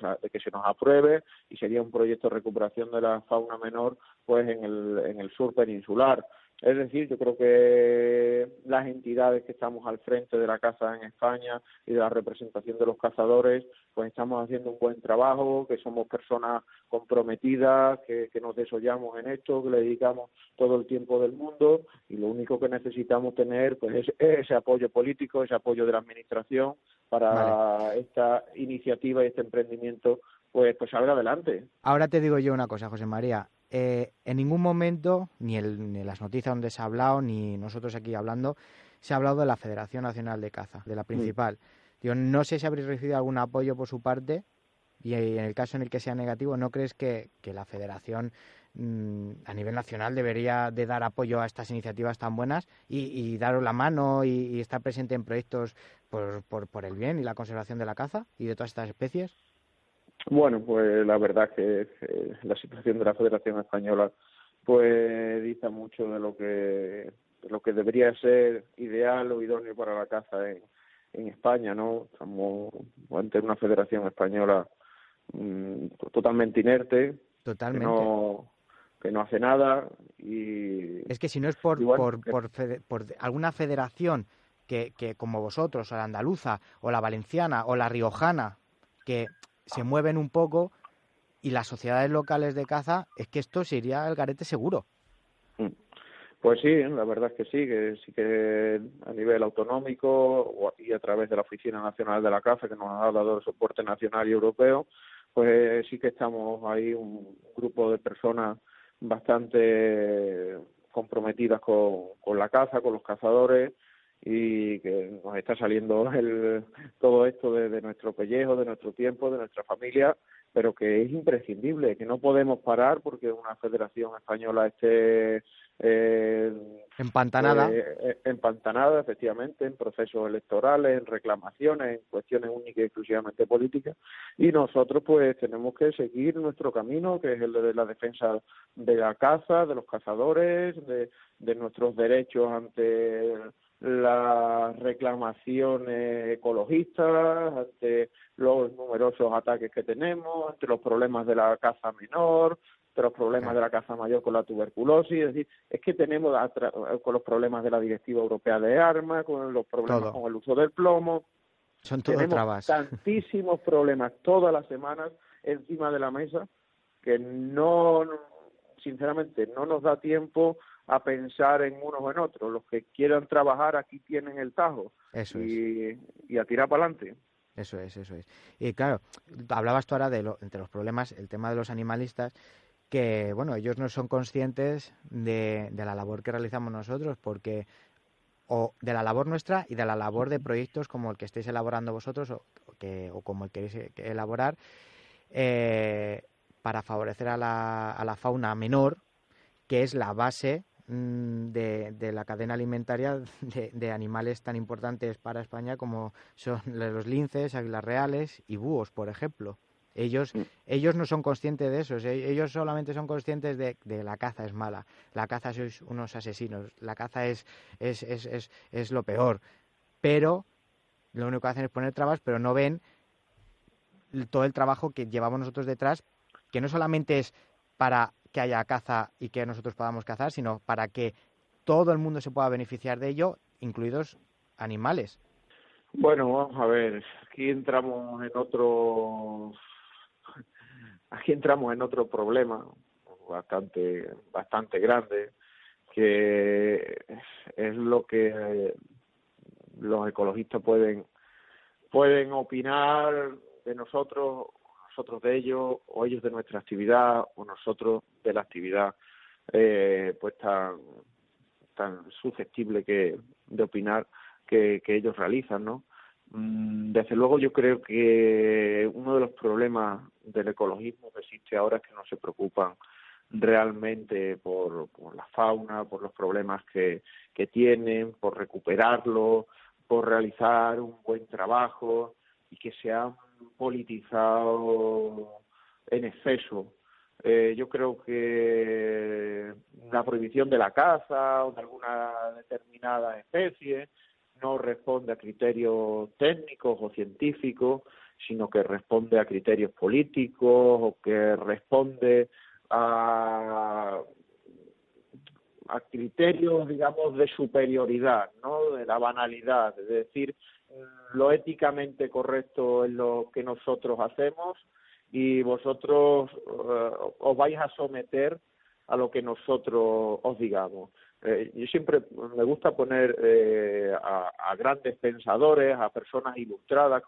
[SPEAKER 4] apruebe, y sería un proyecto de recuperación de la fauna menor pues en el sur peninsular. Es decir, yo creo que las entidades que estamos al frente de la caza en España y de la representación de los cazadores, pues estamos haciendo un buen trabajo, que somos personas comprometidas, que nos desollamos en esto, que le dedicamos todo el tiempo del mundo, y lo único que necesitamos tener pues es ese apoyo político, ese apoyo de la administración para esta iniciativa y este emprendimiento pues salga adelante.
[SPEAKER 2] Ahora te digo yo una cosa, José María. En ningún momento, ni en las noticias donde se ha hablado, ni nosotros aquí hablando, se ha hablado de la Federación Nacional de Caza, de la principal. Yo no sé si habréis recibido algún apoyo por su parte, y en el caso en el que sea negativo, ¿no crees que la Federación a nivel nacional debería de dar apoyo a estas iniciativas tan buenas y daros la mano y estar presente en proyectos por el bien y la conservación de la caza y de todas estas especies?
[SPEAKER 4] Bueno, pues la verdad es que la situación de la Federación Española pues dista mucho de lo que debería ser ideal o idóneo para la caza en España, ¿no? Estamos ante una Federación Española totalmente inerte,
[SPEAKER 2] Totalmente.
[SPEAKER 4] que no hace nada. Y
[SPEAKER 2] es que si no es por,
[SPEAKER 4] bueno,
[SPEAKER 2] por alguna federación que como vosotros, o la andaluza, o la valenciana, o la riojana, que se mueven un poco, y las sociedades locales de caza, es que esto se iría al garete seguro.
[SPEAKER 4] Pues sí, la verdad es que sí que a nivel autonómico y a través de la Oficina Nacional de la Caza, que nos ha dado el soporte nacional y europeo, pues sí que estamos ahí un grupo de personas bastante comprometidas con la caza, con los cazadores, y que nos está saliendo todo esto de nuestro pellejo, de nuestro tiempo, de nuestra familia, pero que es imprescindible, que no podemos parar porque una federación española esté
[SPEAKER 2] Empantanada.
[SPEAKER 4] Empantanada, efectivamente, en procesos electorales, en reclamaciones, en cuestiones únicas y exclusivamente políticas, y nosotros pues tenemos que seguir nuestro camino, que es el de la defensa de la caza, de los cazadores, de nuestros derechos ante las reclamaciones ecologistas, ante los numerosos ataques que tenemos, ante los problemas de la caza menor, de los problemas de la caza mayor con la tuberculosis, es decir, es que tenemos con los problemas de la Directiva Europea de Armas, con los problemas con el uso del plomo.
[SPEAKER 2] Son todo
[SPEAKER 4] tenemos
[SPEAKER 2] trabas.
[SPEAKER 4] Tantísimos problemas todas las semanas encima de la mesa que sinceramente, no nos da tiempo a pensar en unos o en otros. Los que quieran trabajar aquí tienen el tajo.
[SPEAKER 2] Eso
[SPEAKER 4] y a tirar para adelante.
[SPEAKER 2] Eso es. Y claro, hablabas tú ahora entre los problemas, el tema de los animalistas, que bueno, ellos no son conscientes de la labor que realizamos nosotros, porque o de la labor nuestra y de la labor de proyectos como el que estáis elaborando vosotros o como el que queréis elaborar para favorecer a la fauna menor, que es la base de la cadena alimentaria de animales tan importantes para España como son los linces, águilas reales y búhos, por ejemplo. Ellos no son conscientes de eso, ellos solamente son conscientes de la caza es mala, la caza sois unos asesinos, la caza es lo peor, pero lo único que hacen es poner trabas, pero no ven todo el trabajo que llevamos nosotros detrás, que no solamente es para que haya caza y que nosotros podamos cazar, sino para que todo el mundo se pueda beneficiar de ello, incluidos animales.
[SPEAKER 4] Bueno, vamos a ver, aquí entramos en otro problema bastante grande, que es lo que los ecologistas pueden opinar de nosotros de ellos, o ellos de nuestra actividad, o nosotros de la actividad pues tan susceptible de opinar que ellos realizan, ¿no? Desde luego yo creo que uno de los problemas del ecologismo que existe ahora es que no se preocupan realmente por la fauna, por los problemas que tienen, por recuperarlo, por realizar un buen trabajo, y que se han politizado en exceso. Yo creo que la prohibición de la caza o de alguna determinada especie no responde a criterios técnicos o científicos, sino que responde a criterios políticos, o que responde a criterios, digamos, de superioridad, ¿no? De la banalidad, es decir, lo éticamente correcto es lo que nosotros hacemos y vosotros os vais a someter a lo que nosotros os digamos. Yo siempre me gusta poner a grandes pensadores, a personas ilustradas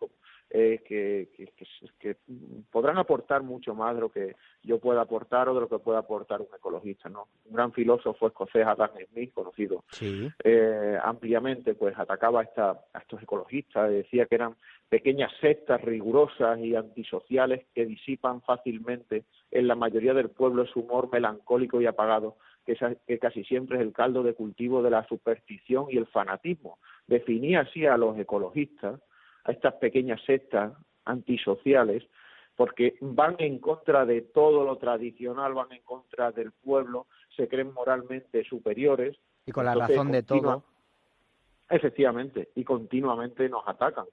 [SPEAKER 4] que podrán aportar mucho más de lo que yo pueda aportar o de lo que pueda aportar un ecologista, ¿no? Un gran filósofo escocés, Adam Smith, conocido ampliamente, pues atacaba a estos ecologistas, decía que eran pequeñas sectas rigurosas y antisociales que disipan fácilmente en la mayoría del pueblo su humor melancólico y apagado, que casi siempre es el caldo de cultivo de la superstición y el fanatismo. Definía así a los ecologistas, a estas pequeñas sectas antisociales, porque van en contra de todo lo tradicional, van en contra del pueblo, se creen moralmente superiores.
[SPEAKER 2] Y con la razón de todo.
[SPEAKER 4] Efectivamente, y continuamente nos atacan.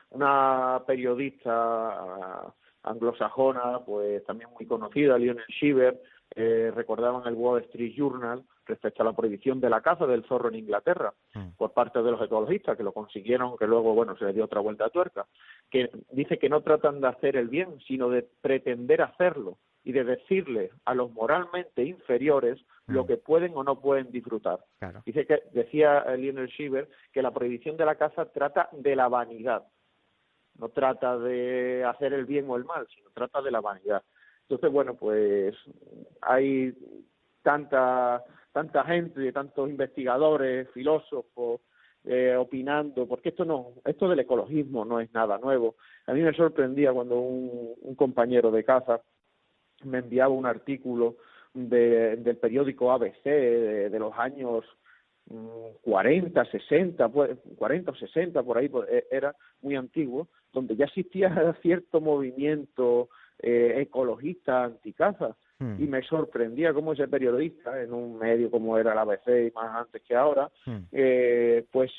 [SPEAKER 4] Una periodista anglosajona, pues también muy conocida, Lionel Shiver, recordaban el Wall Street Journal respecto a la prohibición de la caza del zorro en Inglaterra por parte de los ecologistas, que lo consiguieron, que luego, bueno, se le dio otra vuelta a tuerca, que dice que no tratan de hacer el bien, sino de pretender hacerlo y de decirle a los moralmente inferiores lo que pueden o no pueden disfrutar.
[SPEAKER 2] Claro.
[SPEAKER 4] Decía Lionel Shiver que la prohibición de la caza trata de la vanidad, no trata de hacer el bien o el mal, sino trata de la vanidad. Entonces, bueno, pues hay tanta gente, tantos investigadores, filósofos, opinando, porque esto del ecologismo no es nada nuevo. A mí me sorprendía cuando un compañero de caza me enviaba un artículo del periódico ABC de los años 40, 60, 40 o 60, por ahí, era muy antiguo, donde ya existía cierto movimiento ecologista anticaza, y me sorprendía cómo ese periodista, en un medio como era el ABC y más antes que ahora, pues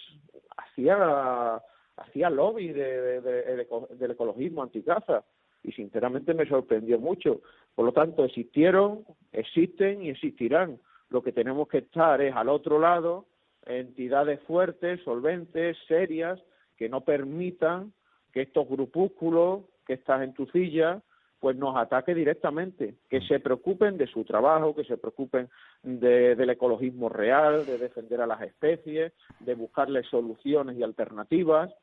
[SPEAKER 4] hacía lobby del ecologismo anticaza, y sinceramente me sorprendió mucho. Por lo tanto, existieron, existen y existirán. Lo que tenemos que estar es al otro lado, entidades fuertes, solventes, serias, que no permitan que estos grupúsculos, que estas gentucillas, pues nos ataque directamente, que se preocupen de su trabajo, que se preocupen del ecologismo real, de defender a las especies, de buscarles soluciones y alternativas,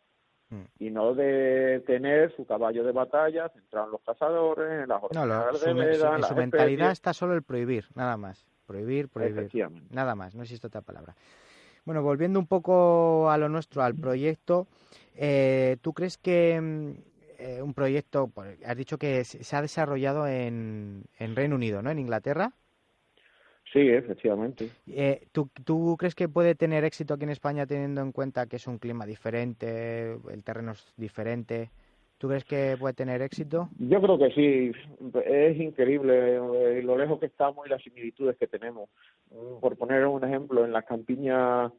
[SPEAKER 4] y no de tener su caballo de batalla centrado en los cazadores, en las jornadas de veda, en las
[SPEAKER 2] su mentalidad
[SPEAKER 4] especies.
[SPEAKER 2] está solo el prohibir, nada más. Prohibir, nada más, no existe otra palabra. Bueno, volviendo un poco a lo nuestro, al proyecto, ¿tú crees que un proyecto, has dicho que se ha desarrollado en Reino Unido, ¿no? En Inglaterra?
[SPEAKER 4] Sí, efectivamente.
[SPEAKER 2] ¿Tú crees que puede tener éxito aquí en España teniendo en cuenta que es un clima diferente, el terreno es diferente? ¿Tú crees que puede tener éxito?
[SPEAKER 4] Yo creo que sí. Es increíble lo lejos que estamos y las similitudes que tenemos. Por poner un ejemplo, en la campiña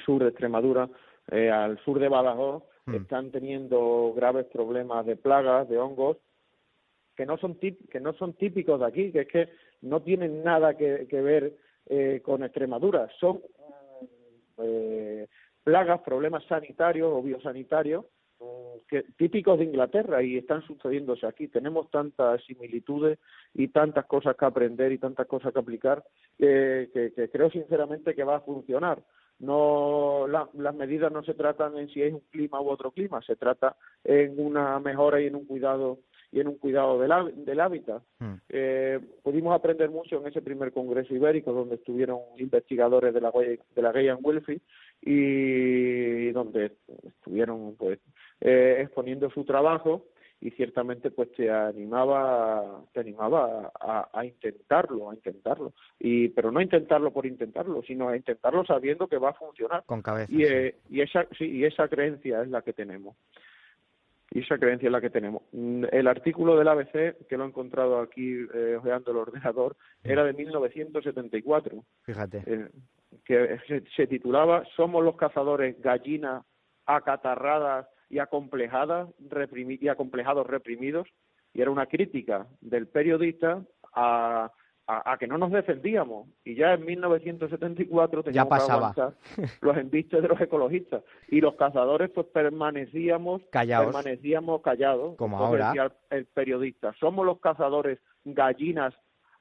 [SPEAKER 4] sur de Extremadura, al sur de Badajoz, están teniendo graves problemas de plagas, de hongos, que no son típicos de aquí, que es que no tienen nada que ver con Extremadura. Son plagas, problemas sanitarios o biosanitarios típicos de Inglaterra y están sucediéndose aquí. Tenemos tantas similitudes y tantas cosas que aprender y tantas cosas que aplicar que creo sinceramente que va a funcionar. No, las medidas no se tratan en si es un clima u otro clima, se trata en una mejora y en un cuidado del hábitat. Pudimos aprender mucho en ese primer congreso ibérico donde estuvieron investigadores de la Gay Wilfrid y donde estuvieron pues exponiendo su trabajo, y ciertamente pues te animaba a intentarlo, pero no intentarlo por intentarlo, sino a intentarlo sabiendo que va a funcionar.
[SPEAKER 2] Con cabeza.
[SPEAKER 4] Y esa creencia es la que tenemos. El artículo del ABC, que lo he encontrado aquí hojeando el ordenador, era de 1974.
[SPEAKER 2] Fíjate.
[SPEAKER 4] Que se titulaba «Somos los cazadores gallinas acatarradas y acomplejados reprimidos», y era una crítica del periodista a que no nos defendíamos, y ya en 1974 teníamos que aguantar los embistes de los ecologistas, y los cazadores pues permanecíamos callados,
[SPEAKER 2] como ahora.
[SPEAKER 4] Decía el periodista, somos los cazadores gallinas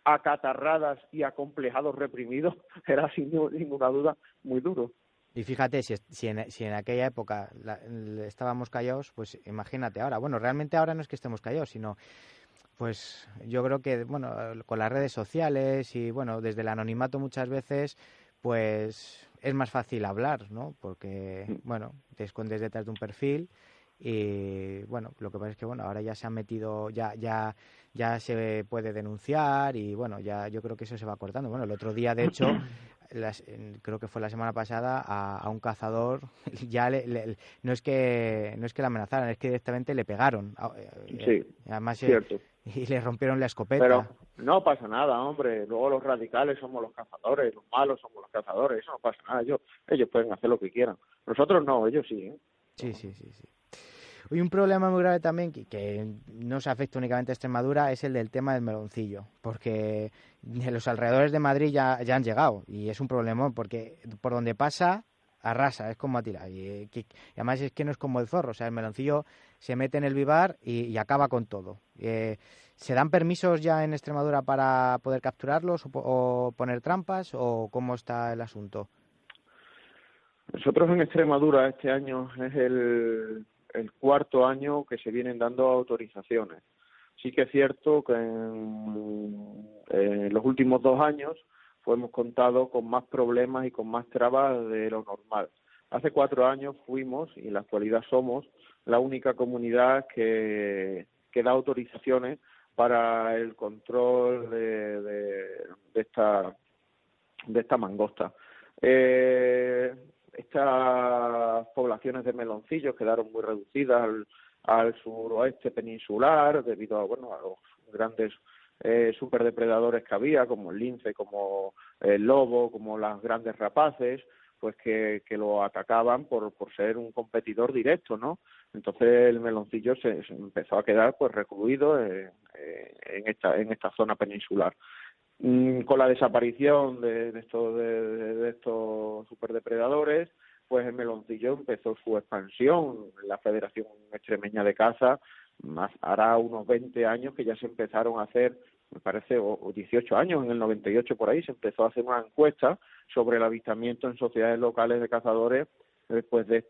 [SPEAKER 4] acatarradas y acomplejados reprimidos. Era sin ninguna duda muy duro.
[SPEAKER 2] Y fíjate, si en aquella época estábamos callados, pues imagínate ahora. Bueno, realmente ahora no es que estemos callados, sino pues yo creo que, bueno, con las redes sociales y, bueno, desde el anonimato muchas veces, pues es más fácil hablar, ¿no? Porque, bueno, te escondes detrás de un perfil y, bueno, lo que pasa es que, bueno, ahora ya se han metido, ya se puede denunciar y, bueno, ya yo creo que eso se va cortando. Bueno, el otro día, de hecho, creo que fue la semana pasada, a un cazador ya no es que le amenazaran, es que directamente le pegaron.
[SPEAKER 4] Sí,
[SPEAKER 2] además,
[SPEAKER 4] cierto.
[SPEAKER 2] Y le rompieron la escopeta.
[SPEAKER 4] Pero no pasa nada, hombre. Luego los radicales somos los cazadores, los malos somos los cazadores. Eso no pasa nada. Ellos pueden hacer lo que quieran. Nosotros no, ellos sí.
[SPEAKER 2] Sí. Hoy un problema muy grave también que no se afecta únicamente a Extremadura es el del tema del meloncillo, porque en los alrededores de Madrid ya han llegado y es un problemón porque por donde pasa arrasa, es como a tirar. Y además es que no es como el zorro, o sea, el meloncillo se mete en el vivar y acaba con todo. ¿Se dan permisos ya en Extremadura para poder capturarlos o poner trampas o cómo está el asunto?
[SPEAKER 4] Nosotros en Extremadura este año es el cuarto año que se vienen dando autorizaciones. Sí que es cierto que en los últimos 2 años hemos contado con más problemas y con más trabas de lo normal. Hace 4 años fuimos, y en la actualidad somos, la única comunidad que da autorizaciones para el control de esta mangosta. Estas poblaciones de meloncillos quedaron muy reducidas al suroeste peninsular debido a los grandes superdepredadores que había, como el lince, como el lobo, como las grandes rapaces, pues que lo atacaban por ser un competidor directo, ¿no? Entonces el meloncillo se empezó a quedar pues recluido en esta zona peninsular. Con la desaparición de estos superdepredadores, pues el meloncillo empezó su expansión. La Federación Extremeña de Caza, hará unos 20 años que ya se empezaron a hacer, me parece, o 18 años, en el 98 por ahí, se empezó a hacer una encuesta sobre el avistamiento en sociedades locales de cazadores después de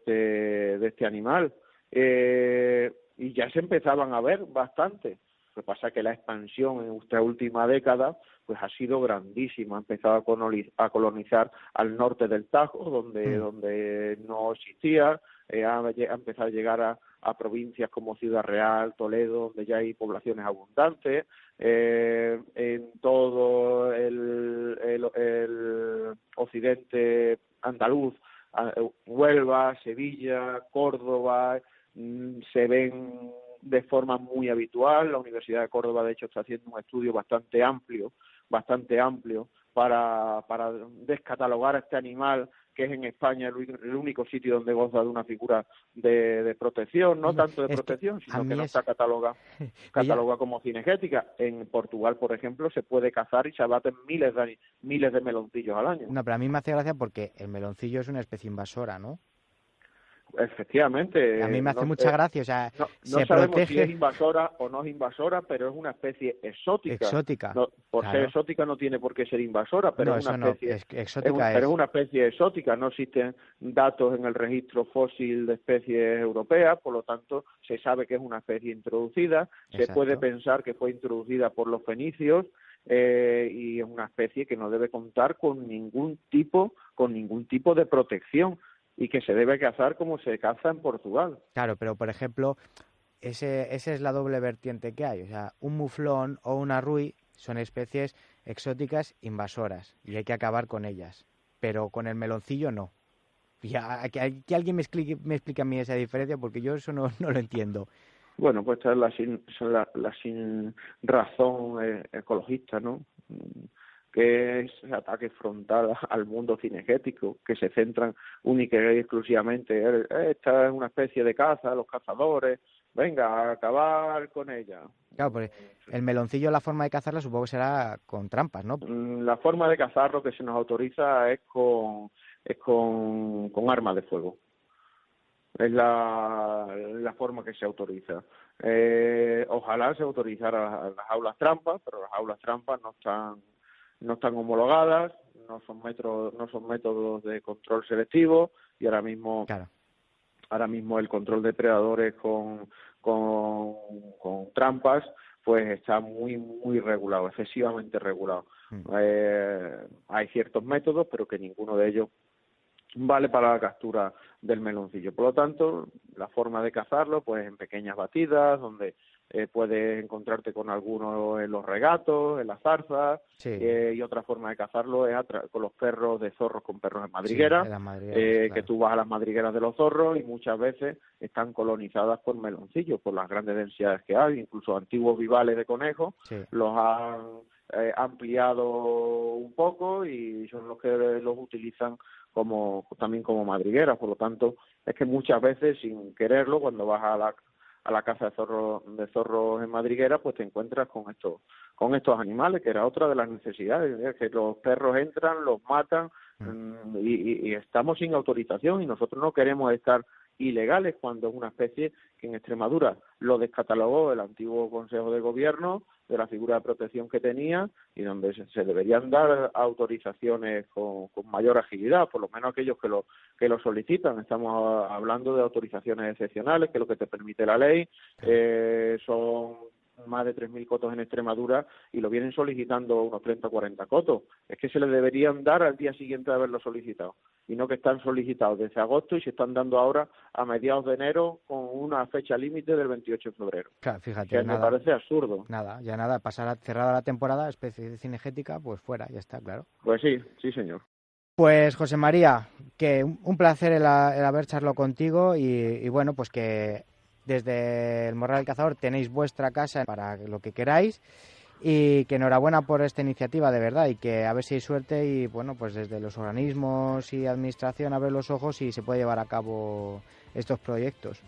[SPEAKER 4] este animal. Y ya se empezaban a ver bastante. Lo que pasa es que la expansión en esta última década pues ha sido grandísima. Ha empezado a colonizar al norte del Tajo, donde no existía. Ha empezado a llegar a provincias como Ciudad Real, Toledo, donde ya hay poblaciones abundantes. En todo el occidente andaluz, Huelva, Sevilla, Córdoba, se ven de forma muy habitual. La Universidad de Córdoba, de hecho, está haciendo un estudio bastante amplio para descatalogar a este animal, que es en España el único sitio donde goza de una figura de protección, no tanto de protección, sino que no está catalogada como cinegética. En Portugal, por ejemplo, se puede cazar y se abaten miles de meloncillos al año.
[SPEAKER 2] No, pero a mí me hace gracia porque el meloncillo es una especie invasora, ¿no?
[SPEAKER 4] Efectivamente.
[SPEAKER 2] A mí me hace mucha gracia, o sea,
[SPEAKER 4] no sabemos si es invasora o no es invasora, pero es una especie exótica. Ser exótica no tiene por qué ser invasora, pero es una especie exótica. No existen datos en el registro fósil de especies europeas, por lo tanto se sabe que es una especie introducida. Se puede pensar que fue introducida por los fenicios. Y es una especie que no debe contar con ningún tipo de protección, y que se debe cazar como se caza en Portugal.
[SPEAKER 2] Claro, pero por ejemplo, esa es la doble vertiente que hay. O sea, un muflón o una rui son especies exóticas invasoras y hay que acabar con ellas. Pero con el meloncillo no. Y que alguien me explique a mí esa diferencia, porque yo eso no lo entiendo.
[SPEAKER 4] Bueno, pues esta es la sin razón ecologista, ¿no? Que es ataque frontal al mundo cinegético, que se centran única y exclusivamente, esta es una especie de caza, los cazadores, venga, a acabar con ella.
[SPEAKER 2] Claro, pues el meloncillo, la forma de cazarla supongo que será con trampas, ¿no?
[SPEAKER 4] La forma de cazarlo que se nos autoriza es con armas de fuego. Es la forma que se autoriza. Ojalá se autorizara las jaulas trampas, pero las jaulas trampas no están homologadas, no son métodos de control selectivo, y ahora mismo el control de predadores con trampas pues está muy regulado, excesivamente regulado. Hay ciertos métodos, pero que ninguno de ellos vale para la captura del meloncillo. Por lo tanto, la forma de cazarlo, pues en pequeñas batidas, donde puedes encontrarte con algunos en los regatos, en las zarzas, y otra forma de cazarlo es con los perros de zorros, con perros de madriguera, que tú vas a las madrigueras de los zorros y muchas veces están colonizadas por meloncillos, por las grandes densidades que hay. Incluso antiguos vivales de conejos los han ampliado un poco y son los que los utilizan también como madrigueras. Por lo tanto, es que muchas veces, sin quererlo, cuando vas la caza de zorros en madriguera, pues te encuentras con estos animales, que era otra de las necesidades, que los perros entran, los matan, y estamos sin autorización, y nosotros no queremos estar ilegales cuando es una especie que en Extremadura lo descatalogó el antiguo Consejo de Gobierno de la figura de protección que tenía, y donde se deberían dar autorizaciones con mayor agilidad, por lo menos aquellos que lo solicitan. Estamos hablando de autorizaciones excepcionales, que es lo que te permite la ley. Son más de 3.000 cotos en Extremadura y lo vienen solicitando unos 30 o 40 cotos. Es que se les deberían dar al día siguiente de haberlo solicitado, y no que están solicitados desde agosto y se están dando ahora a mediados de enero con una fecha límite del 28 de febrero.
[SPEAKER 2] Claro, fíjate,
[SPEAKER 4] que me parece absurdo.
[SPEAKER 2] Nada, cerrada la temporada, especie cinegética, pues fuera, ya está, claro.
[SPEAKER 4] Pues sí, señor.
[SPEAKER 2] Pues José María, que un placer el haber charlado contigo y bueno, pues que desde el Morral del Cazador tenéis vuestra casa para lo que queráis, y que enhorabuena por esta iniciativa, de verdad, y que a ver si hay suerte y bueno, pues desde los organismos y administración abre los ojos y se puede llevar a cabo estos proyectos.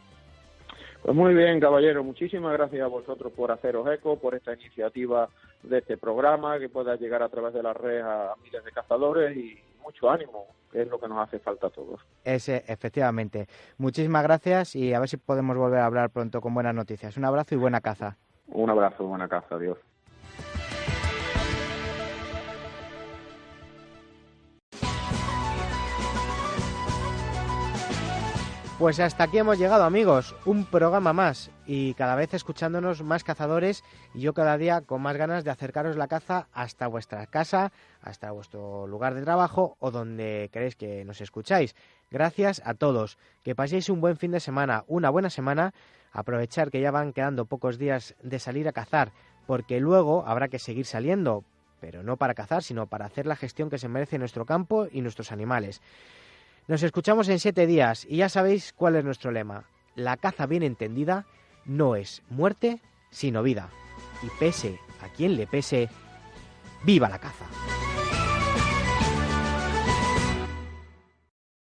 [SPEAKER 4] Pues muy bien, caballero, muchísimas gracias a vosotros por haceros eco, por esta iniciativa de este programa, que pueda llegar a través de las redes a miles de cazadores, y mucho ánimo, que es lo que nos hace falta a todos.
[SPEAKER 2] Efectivamente. Muchísimas gracias y a ver si podemos volver a hablar pronto con buenas noticias. Un abrazo y buena caza.
[SPEAKER 4] Un abrazo, buena caza, adiós.
[SPEAKER 2] Pues hasta aquí hemos llegado, amigos, un programa más, y cada vez escuchándonos más cazadores, y yo cada día con más ganas de acercaros la caza hasta vuestra casa, hasta vuestro lugar de trabajo o donde queréis que nos escucháis. Gracias a todos, que paséis un buen fin de semana, una buena semana, aprovechar que ya van quedando pocos días de salir a cazar, porque luego habrá que seguir saliendo, pero no para cazar, sino para hacer la gestión que se merece nuestro campo y nuestros animales. Nos escuchamos en 7 días y ya sabéis cuál es nuestro lema. La caza bien entendida no es muerte, sino vida. Y pese a quien le pese, ¡viva la caza!